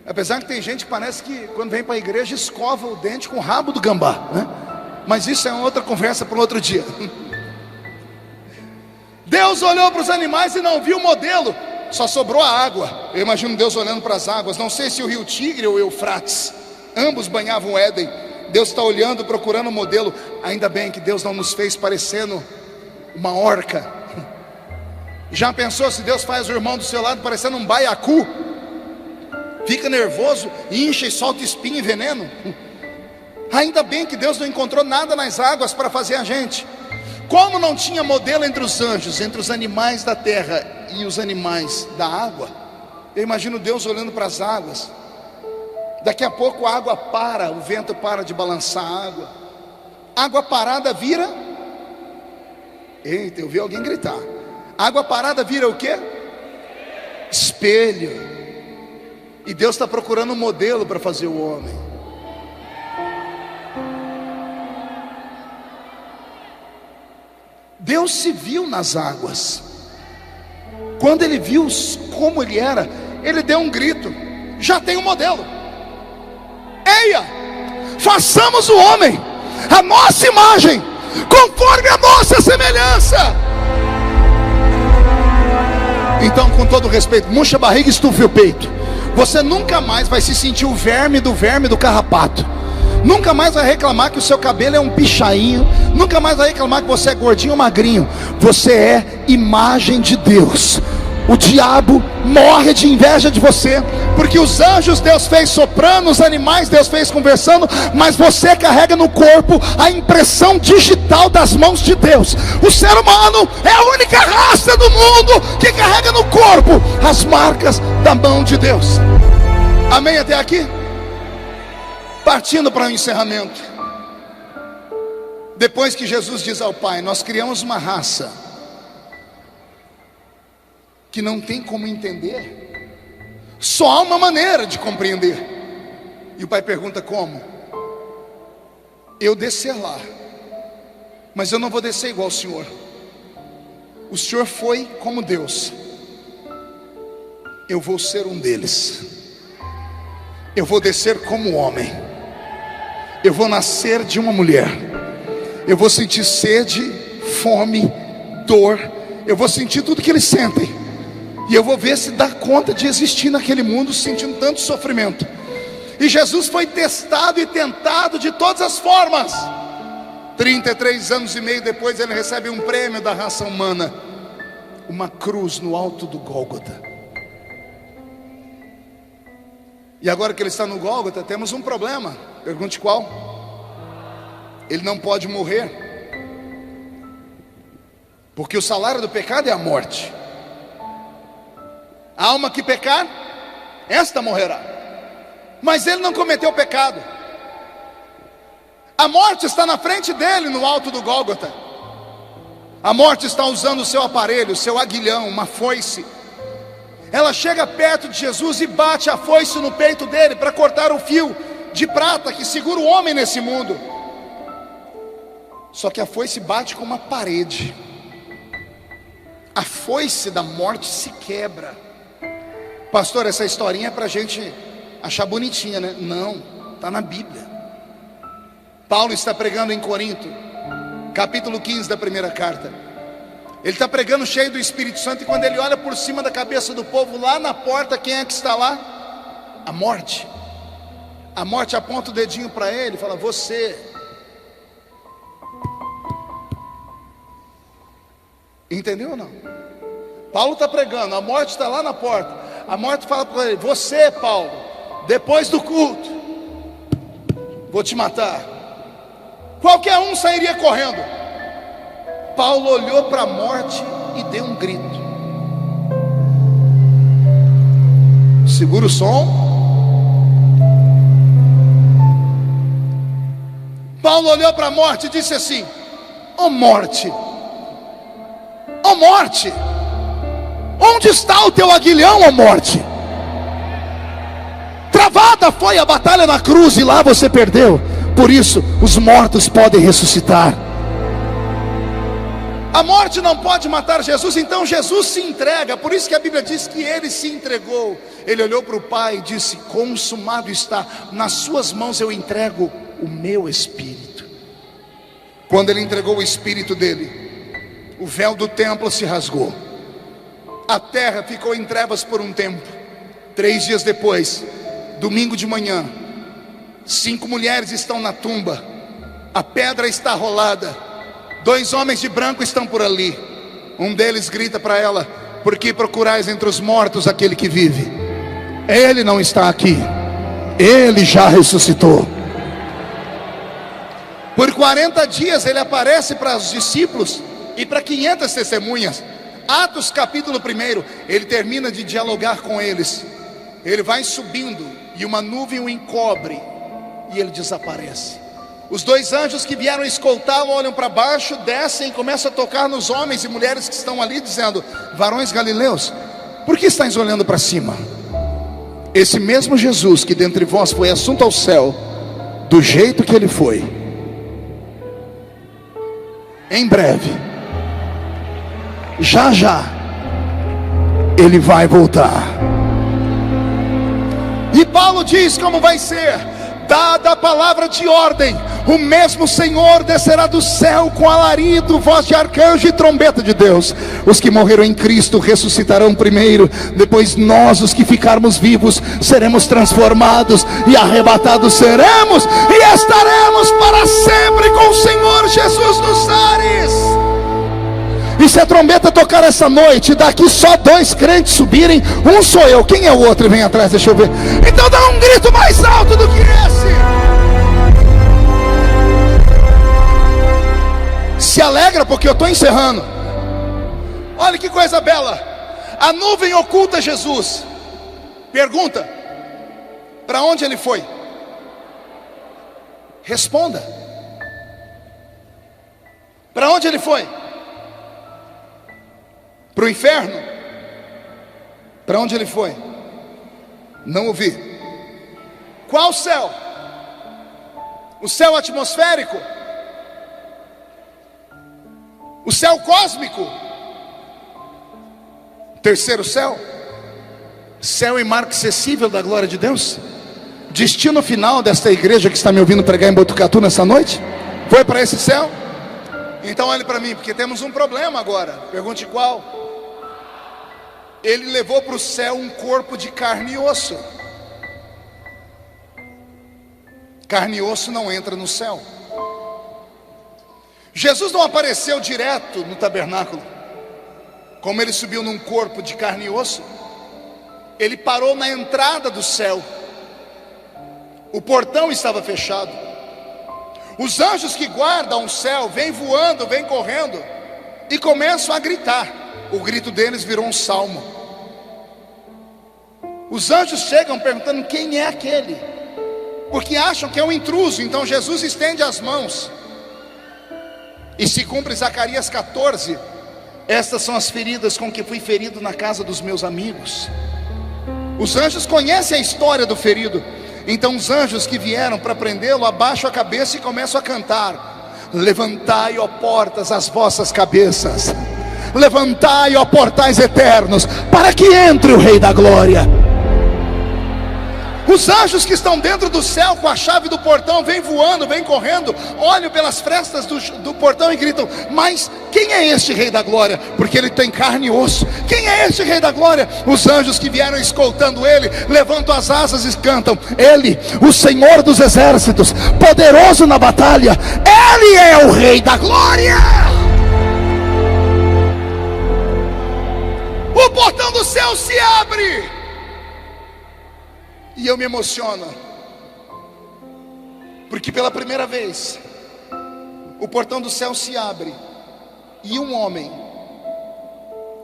Apesar que tem gente que parece que quando vem para a igreja escova o dente com o rabo do gambá, né? Mas isso é outra conversa para um outro dia. Deus olhou para os animais e não viu o modelo, só sobrou a água. Eu imagino Deus olhando para as águas. Não sei se o rio Tigre ou o Eufrates, ambos banhavam o Éden. Deus está olhando, procurando um modelo. Ainda bem que Deus não nos fez parecendo uma orca. Já pensou se Deus faz o irmão do seu lado parecendo um baiacu? Fica nervoso, incha e solta espinho e veneno. Ainda bem que Deus não encontrou nada nas águas para fazer a gente. Como não tinha modelo entre os anjos, entre os animais da terra e os animais da água, eu imagino Deus olhando para as águas. Daqui a pouco a água para, o vento para de balançar a água. Água parada vira... Eita, eu vi alguém gritar. Água parada vira o quê? Espelho. E Deus está procurando um modelo para fazer o homem. Deus se viu nas águas. Quando ele viu como ele era, ele deu um grito: já tem um modelo. Eia, façamos o homem a nossa imagem, conforme a nossa semelhança. Então, com todo respeito, murcha a barriga e estufe o peito. Você nunca mais vai se sentir o verme do carrapato. Nunca mais vai reclamar que o seu cabelo é um pichainho. Nunca mais vai reclamar que você é gordinho ou magrinho. Você é imagem de Deus. O diabo morre de inveja de você, porque os anjos Deus fez soprando, os animais Deus fez conversando, mas você carrega no corpo a impressão digital das mãos de Deus. O ser humano é a única raça do mundo que carrega no corpo as marcas da mão de Deus. Amém até aqui? Partindo para o encerramento. Depois que Jesus diz ao Pai: nós criamos uma raça que não tem como entender, só há uma maneira de compreender. E o Pai pergunta: como? Eu descer lá, mas eu não vou descer igual o Senhor. O Senhor foi como Deus, eu vou ser um deles. Eu vou descer como homem. Eu vou nascer de uma mulher. Eu vou sentir sede, fome, dor. Eu vou sentir tudo que eles sentem. E eu vou ver se dá conta de existir naquele mundo sentindo tanto sofrimento. E Jesus foi testado e tentado de todas as formas. 33 anos e meio depois ele recebe um prêmio da raça humana, uma cruz no alto do Gólgota. E agora que ele está no Gólgota, temos um problema. Pergunte qual? Ele não pode morrer, porque o salário do pecado é a morte. A alma que pecar, esta morrerá. Mas ele não cometeu pecado. A morte está na frente dele no alto do Gólgota. A morte está usando o seu aparelho, o seu aguilhão, uma foice. Ela chega perto de Jesus e bate a foice no peito dele para cortar o fio de prata que segura o homem nesse mundo. Só que a foice bate com uma parede. A foice da morte se quebra. Pastor, essa historinha é para a gente achar bonitinha, né? Não, está na Bíblia. Paulo está pregando em Corinto, capítulo 15 da primeira carta. Ele está pregando cheio do Espírito Santo, e quando ele olha por cima da cabeça do povo, lá na porta, quem é que está lá? A morte. A morte aponta o dedinho para ele e fala: você. Entendeu ou não? Paulo está pregando, a morte está lá na porta. A morte fala para ele: você, Paulo, depois do culto, vou te matar. Qualquer um sairia correndo. Paulo olhou para a morte e deu um grito. Segura o som. Paulo olhou para a morte e disse assim: ó morte, ó morte, onde está o teu aguilhão, ó morte? Travada foi a batalha na cruz e lá você perdeu. Por isso os mortos podem ressuscitar. A morte não pode matar Jesus, então Jesus se entrega. Por isso que a Bíblia diz que ele se entregou. Ele olhou para o Pai e disse: consumado está, nas suas mãos eu entrego o meu espírito. Quando ele entregou o espírito dele, o véu do templo se rasgou. A terra ficou em trevas por um tempo. 3 dias depois, domingo de manhã, 5 mulheres estão na tumba. A pedra está rolada. 2 homens de branco estão por ali. Um deles grita para ela: por que procurais entre os mortos aquele que vive? Ele não está aqui, ele já ressuscitou. Por 40 dias ele aparece para os discípulos e para 500 testemunhas. Atos capítulo 1, ele termina de dialogar com eles. Ele vai subindo e uma nuvem o encobre e ele desaparece. Os 2 anjos que vieram escoltá-lo olham para baixo, descem e começam a tocar nos homens e mulheres que estão ali, dizendo: varões galileus, por que estáis olhando para cima? Esse mesmo Jesus que dentre vós foi assunto ao céu, do jeito que ele foi, em breve, já ele vai voltar. E Paulo diz como vai ser: dada a palavra de ordem, o mesmo Senhor descerá do céu com alarido, voz de arcanjo e trombeta de Deus. Os que morreram em Cristo ressuscitarão primeiro, depois nós, os que ficarmos vivos, seremos transformados e arrebatados seremos, e estaremos para sempre com o Senhor Jesus nos ares. E se a trombeta tocar essa noite, daqui só 2 crentes subirem, um sou eu, quem é o outro? Vem atrás, deixa eu ver. Então dá um grito mais alto do que esse. Se alegra porque eu estou encerrando. Olha que coisa bela. A nuvem oculta Jesus. Pergunta: para onde ele foi? Responda. Para onde ele foi? Para o inferno? Para onde ele foi? Não ouvi. Qual céu? O céu atmosférico? O céu cósmico? Terceiro céu? Céu inacessível da glória de Deus? Destino final desta igreja que está me ouvindo pregar em Botucatu nessa noite? Foi para esse céu? Então olhe para mim, porque temos um problema agora. Pergunte qual? Ele levou para o céu um corpo de carne e osso. Carne e osso não entra no céu. Jesus não apareceu direto no tabernáculo. Como ele subiu num corpo de carne e osso, ele parou na entrada do céu. O portão estava fechado. Os anjos que guardam o céu vêm voando, vêm correndo e começam a gritar. O grito deles virou um salmo. Os anjos chegam perguntando quem é aquele, porque acham que é um intruso. Então Jesus estende as mãos e se cumpre Zacarias 14: estas são as feridas com que fui ferido na casa dos meus amigos. Os anjos conhecem a história do ferido. Então os anjos que vieram para prendê-lo abaixam a cabeça e começam a cantar: levantai, ó portas, as vossas cabeças, levantai, ó portais eternos, para que entre o Rei da Glória. Os anjos que estão dentro do céu com a chave do portão vêm voando, vêm correndo, olham pelas frestas do portão e gritam: mas quem é este Rei da Glória? Porque ele tem carne e osso. Quem é este Rei da Glória? Os anjos que vieram escoltando ele levantam as asas e cantam: ele, o Senhor dos exércitos, poderoso na batalha, ele é o Rei da Glória. O portão do céu se abre. E eu me emociono, porque pela primeira vez o portão do céu se abre e um homem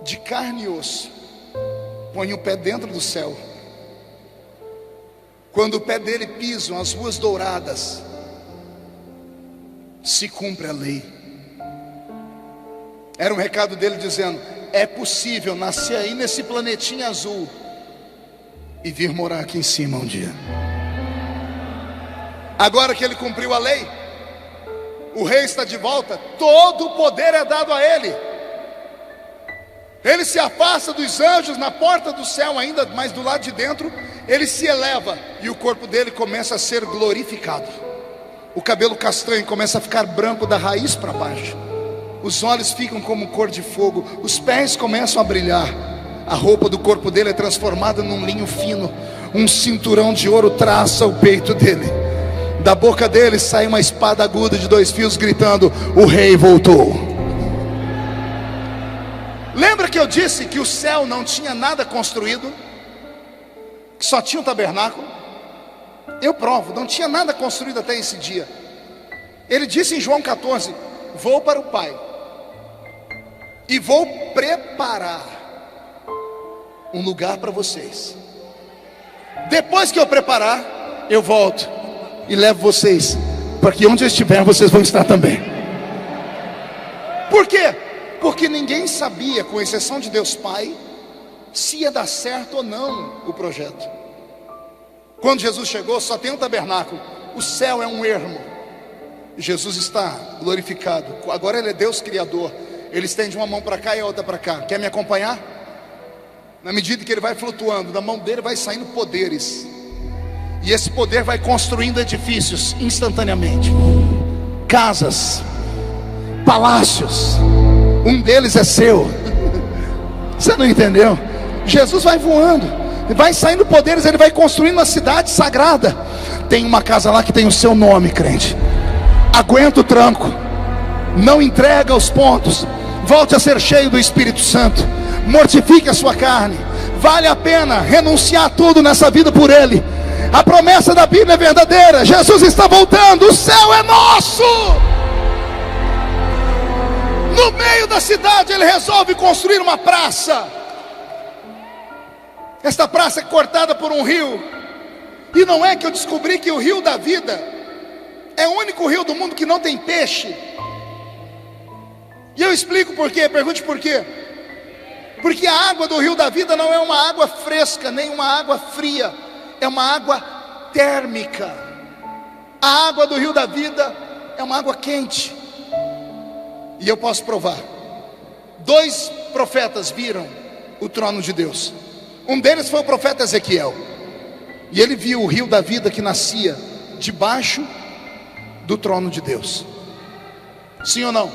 de carne e osso põe o pé dentro do céu. Quando o pé dele pisam as ruas douradas, se cumpre a lei. Era um recado dele dizendo: é possível nascer aí nesse planetinha azul e vir morar aqui em cima um dia. Agora que ele cumpriu a lei, o rei está de volta, todo o poder é dado a ele. Ele se afasta dos anjos na porta do céu ainda, mas do lado de dentro ele se eleva e o corpo dele começa a ser glorificado. O cabelo castanho começa a ficar branco da raiz para baixo. Os olhos ficam como cor de fogo, os pés começam a brilhar. A roupa do corpo dele é transformada num linho fino. Um cinturão de ouro traça o peito dele. Da boca dele sai uma espada aguda de 2 fios gritando: o rei voltou. Lembra que eu disse que o céu não tinha nada construído? Que só tinha um tabernáculo? Eu provo, não tinha nada construído até esse dia. Ele disse em João 14: vou para o Pai e vou preparar um lugar para vocês. Depois que eu preparar, eu volto e levo vocês, para que onde eu estiver, vocês vão estar também. Por quê? Porque ninguém sabia, com exceção de Deus Pai, se ia dar certo ou não o projeto. Quando Jesus chegou, só tem um tabernáculo. O céu é um ermo. Jesus está glorificado. Agora Ele é Deus Criador. Ele estende uma mão para cá e a outra para cá. Quer me acompanhar? Na medida que Ele vai flutuando, da mão dele vai saindo poderes. E esse poder vai construindo edifícios instantaneamente. Casas, palácios. Um deles é seu. Você não entendeu? Jesus vai voando, vai saindo poderes, Ele vai construindo uma cidade sagrada. Tem uma casa lá que tem o seu nome, crente. Aguenta o tranco, não entrega os pontos, volte a ser cheio do Espírito Santo, mortifique a sua carne. Vale a pena renunciar tudo nessa vida por Ele. A promessa da Bíblia é verdadeira. Jesus está voltando, o céu é nosso. No meio da cidade Ele resolve construir uma praça. Esta praça é cortada por um rio. E não é que eu descobri que o rio da vida é o único rio do mundo que não tem peixe. E eu explico por quê, pergunte por quê. Porque a água do rio da vida não é uma água fresca, nem uma água fria. É uma água térmica. A água do rio da vida é uma água quente. E eu posso provar. 2 profetas viram o trono de Deus. Um deles foi o profeta Ezequiel. E ele viu o rio da vida que nascia debaixo do trono de Deus. Sim ou não?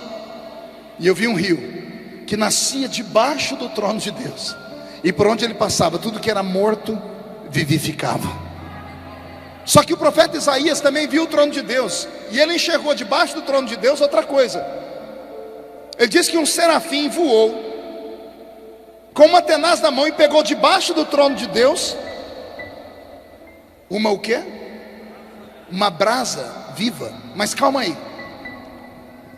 E eu vi um rio que nascia debaixo do trono de Deus. E por onde ele passava, tudo que era morto vivificava. Só que o profeta Isaías também viu o trono de Deus. E ele enxergou debaixo do trono de Deus outra coisa. Ele diz que um serafim voou com uma tenaz na mão e pegou debaixo do trono de Deus uma o quê? Uma brasa viva. Mas calma aí.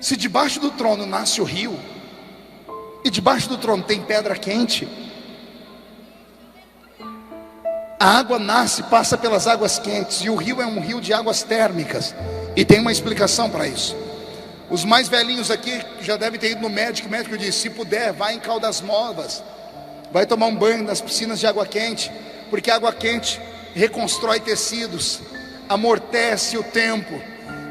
Se debaixo do trono nasce o rio, e debaixo do trono tem pedra quente, a água nasce, passa pelas águas quentes, e o rio é um rio de águas térmicas. E tem uma explicação para isso. Os mais velhinhos aqui já devem ter ido no médico. O médico disse: se puder, vai em Caldas Novas, vai tomar um banho nas piscinas de água quente, porque a água quente reconstrói tecidos, amortece o tempo,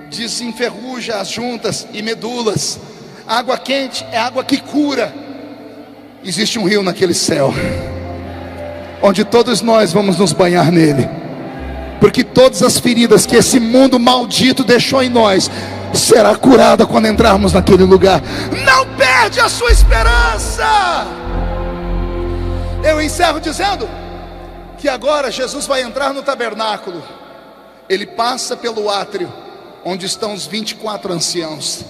desenferruja as juntas e medulas. A água quente é água que cura. Existe um rio naquele céu, onde todos nós vamos nos banhar nele, porque todas as feridas que esse mundo maldito deixou em nós será curada quando entrarmos naquele lugar. Não perde a sua esperança. Eu encerro dizendo que agora Jesus vai entrar no tabernáculo. Ele passa pelo átrio, onde estão os 24 anciãos.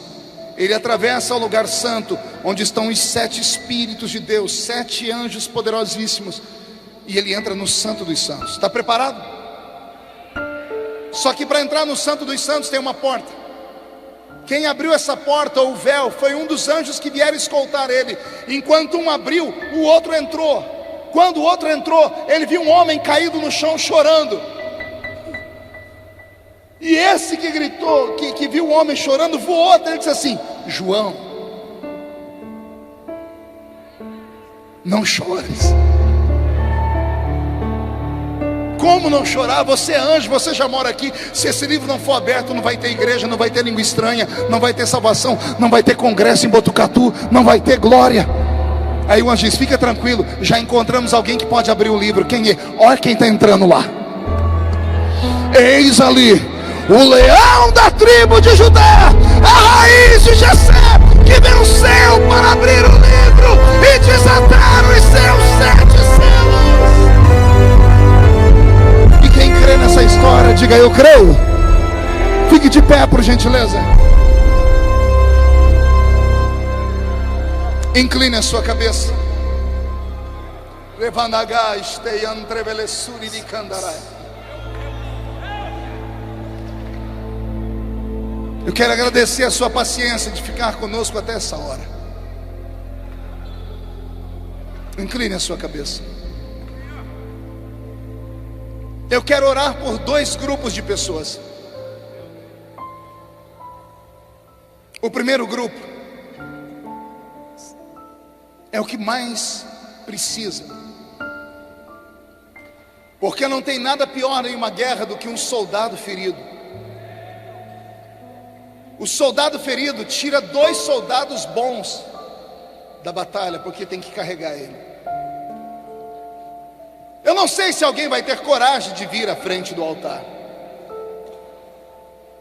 Ele atravessa o lugar santo, onde estão os 7 Espíritos de Deus, 7 anjos poderosíssimos. E ele entra no Santo dos Santos. Está preparado? Só que para entrar no Santo dos Santos tem uma porta. Quem abriu essa porta, ou o véu, foi um dos anjos que vieram escoltar ele. Enquanto um abriu, o outro entrou. Quando o outro entrou, ele viu um homem caído no chão chorando. E esse que gritou, que viu o homem chorando, voou até ele e disse assim: João, não chores. Como não chorar? Você é anjo, você já mora aqui. Se esse livro não for aberto, não vai ter igreja, não vai ter língua estranha, não vai ter salvação, não vai ter congresso em Botucatu, não vai ter glória. Aí o anjo diz: fica tranquilo, já encontramos alguém que pode abrir o livro. Quem é? Olha quem está entrando lá. Eis ali o leão da tribo de Judá, a raiz de Jessé, que venceu para abrir o livro e desatar os seus 7 selos. E quem crê nessa história, diga: eu creio. Fique de pé, por gentileza. Incline a sua cabeça. Eu quero agradecer a sua paciência de ficar conosco até essa hora. Incline a sua cabeça. Eu quero orar por dois grupos de pessoas. O primeiro grupo é o que mais precisa, porque não tem nada pior em uma guerra do que um soldado ferido. O soldado ferido tira 2 soldados bons da batalha, porque tem que carregar ele. Eu não sei se alguém vai ter coragem de vir à frente do altar,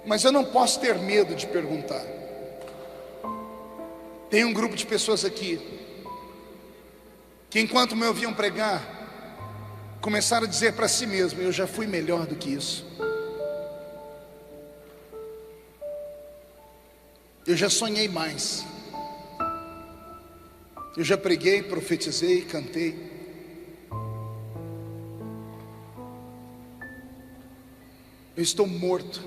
mas eu não posso ter medo de perguntar. Tem um grupo de pessoas aqui que, enquanto me ouviam pregar, começaram a dizer para si mesmo: eu já fui melhor do que isso. Eu já sonhei mais. Eu já preguei, profetizei, cantei. Eu estou morto,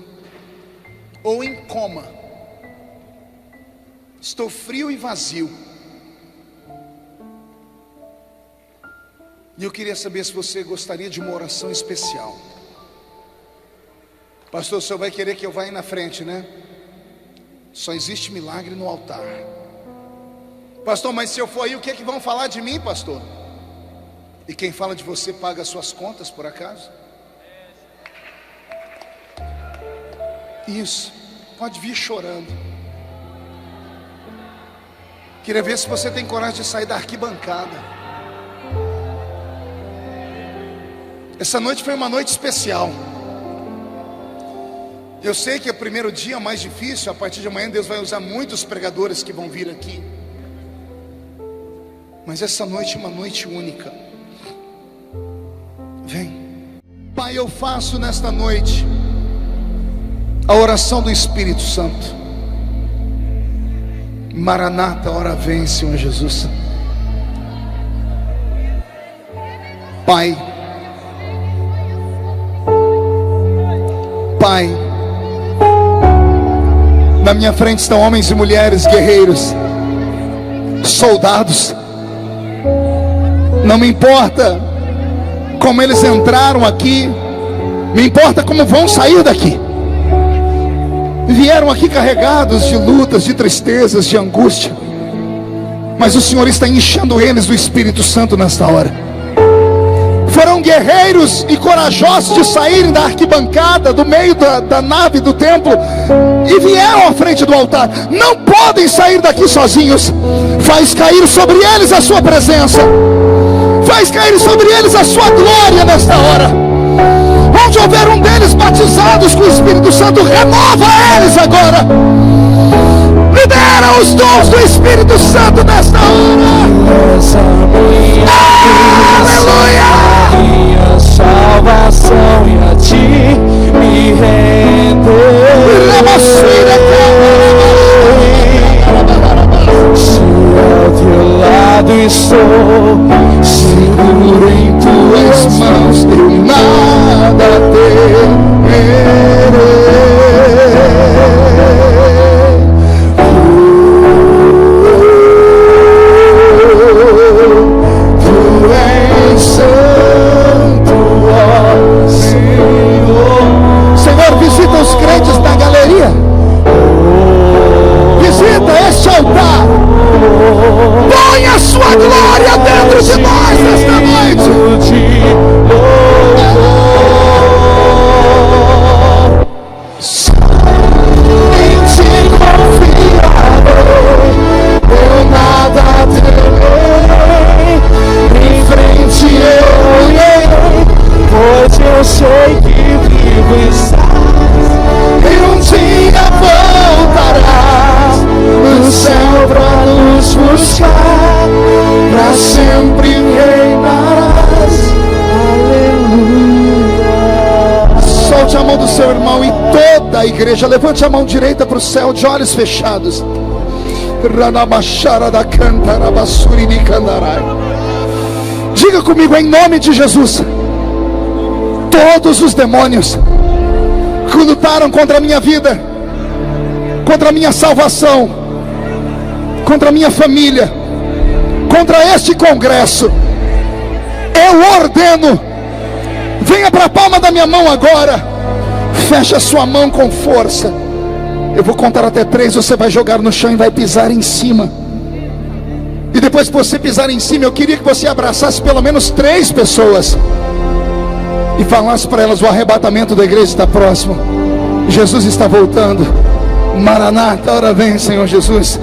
ou em coma. Estou frio e vazio. E eu queria saber se você gostaria de uma oração especial. Pastor, o senhor vai querer que eu vá aí na frente, né? Só existe milagre no altar. Pastor, mas se eu for aí, o que é que vão falar de mim, pastor? E quem fala de você paga as suas contas, por acaso? Isso, pode vir chorando. Queria ver se você tem coragem de sair da arquibancada. Essa noite foi uma noite especial. Eu sei que é o primeiro dia mais difícil. A partir de amanhã Deus vai usar muitos pregadores que vão vir aqui. Mas essa noite é uma noite única. Vem. Pai, eu faço nesta noite a oração do Espírito Santo. Maranata, ora vem, Senhor Jesus. Pai, na minha frente estão homens e mulheres guerreiros, soldados. Não me importa como eles entraram aqui, me importa como vão sair daqui. Vieram aqui carregados de lutas, de tristezas, de angústia, mas o Senhor está enchendo eles do Espírito Santo nesta hora. Foram guerreiros e corajosos de saírem da arquibancada, do meio da nave do templo, e vieram à frente do altar. Não podem sair daqui sozinhos. Faz cair sobre eles a sua presença, faz cair sobre eles a sua glória nesta hora. Onde houver um deles batizados com o Espírito Santo, renova eles agora. Libera os dons do Espírito Santo nesta hora. Aleluia. Minha salvação e a ti me rendo. Se ao teu lado estou, seguro em tuas mãos, eu nada temerei. Tu és santo, ó Senhor. Senhor, visita os crentes na galeria. Visita este altar. Põe a sua glória dentro de nós nesta noite. Em ti confiarei, eu nada terei. Em frente eu irei, Pois eu sei que vivo estás, e um dia voltarás no céu pra nos buscar, pra sempre reinarás. Aleluia. Solte a mão do seu irmão e toda a igreja levante a mão direita para o céu de olhos fechados. Diga comigo em nome de Jesus: todos os demônios que lutaram contra a minha vida, contra a minha salvação, contra a minha família, contra este congresso. Eu ordeno, venha para a palma da minha mão agora, feche a sua mão com força. Eu vou contar até 3, você vai jogar no chão e vai pisar em cima. E depois que você pisar em cima, eu queria que você abraçasse pelo menos 3 pessoas e falasse para elas: o arrebatamento da igreja está próximo, Jesus está voltando. Maranata, ora vem, Senhor Jesus.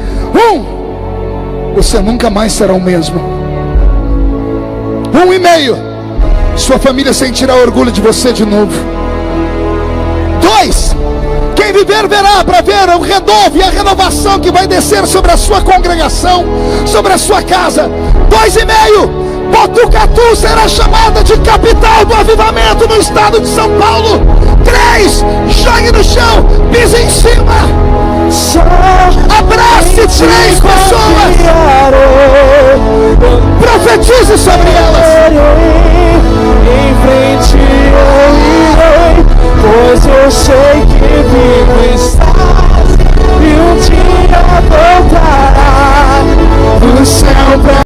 Você nunca mais será o mesmo. 1,5, sua família sentirá orgulho de você de novo. 2, quem viver verá, para ver o renovo e a renovação que vai descer sobre a sua congregação, sobre a sua casa. 2,5, Botucatu será chamada de capital do avivamento no estado de São Paulo. 3, jogue no chão, pise em cima, abrace 3 pessoas, profetize sobre elas. Em frente eu irei, pois eu sei que vivo estás, e um dia voltará do céu pra...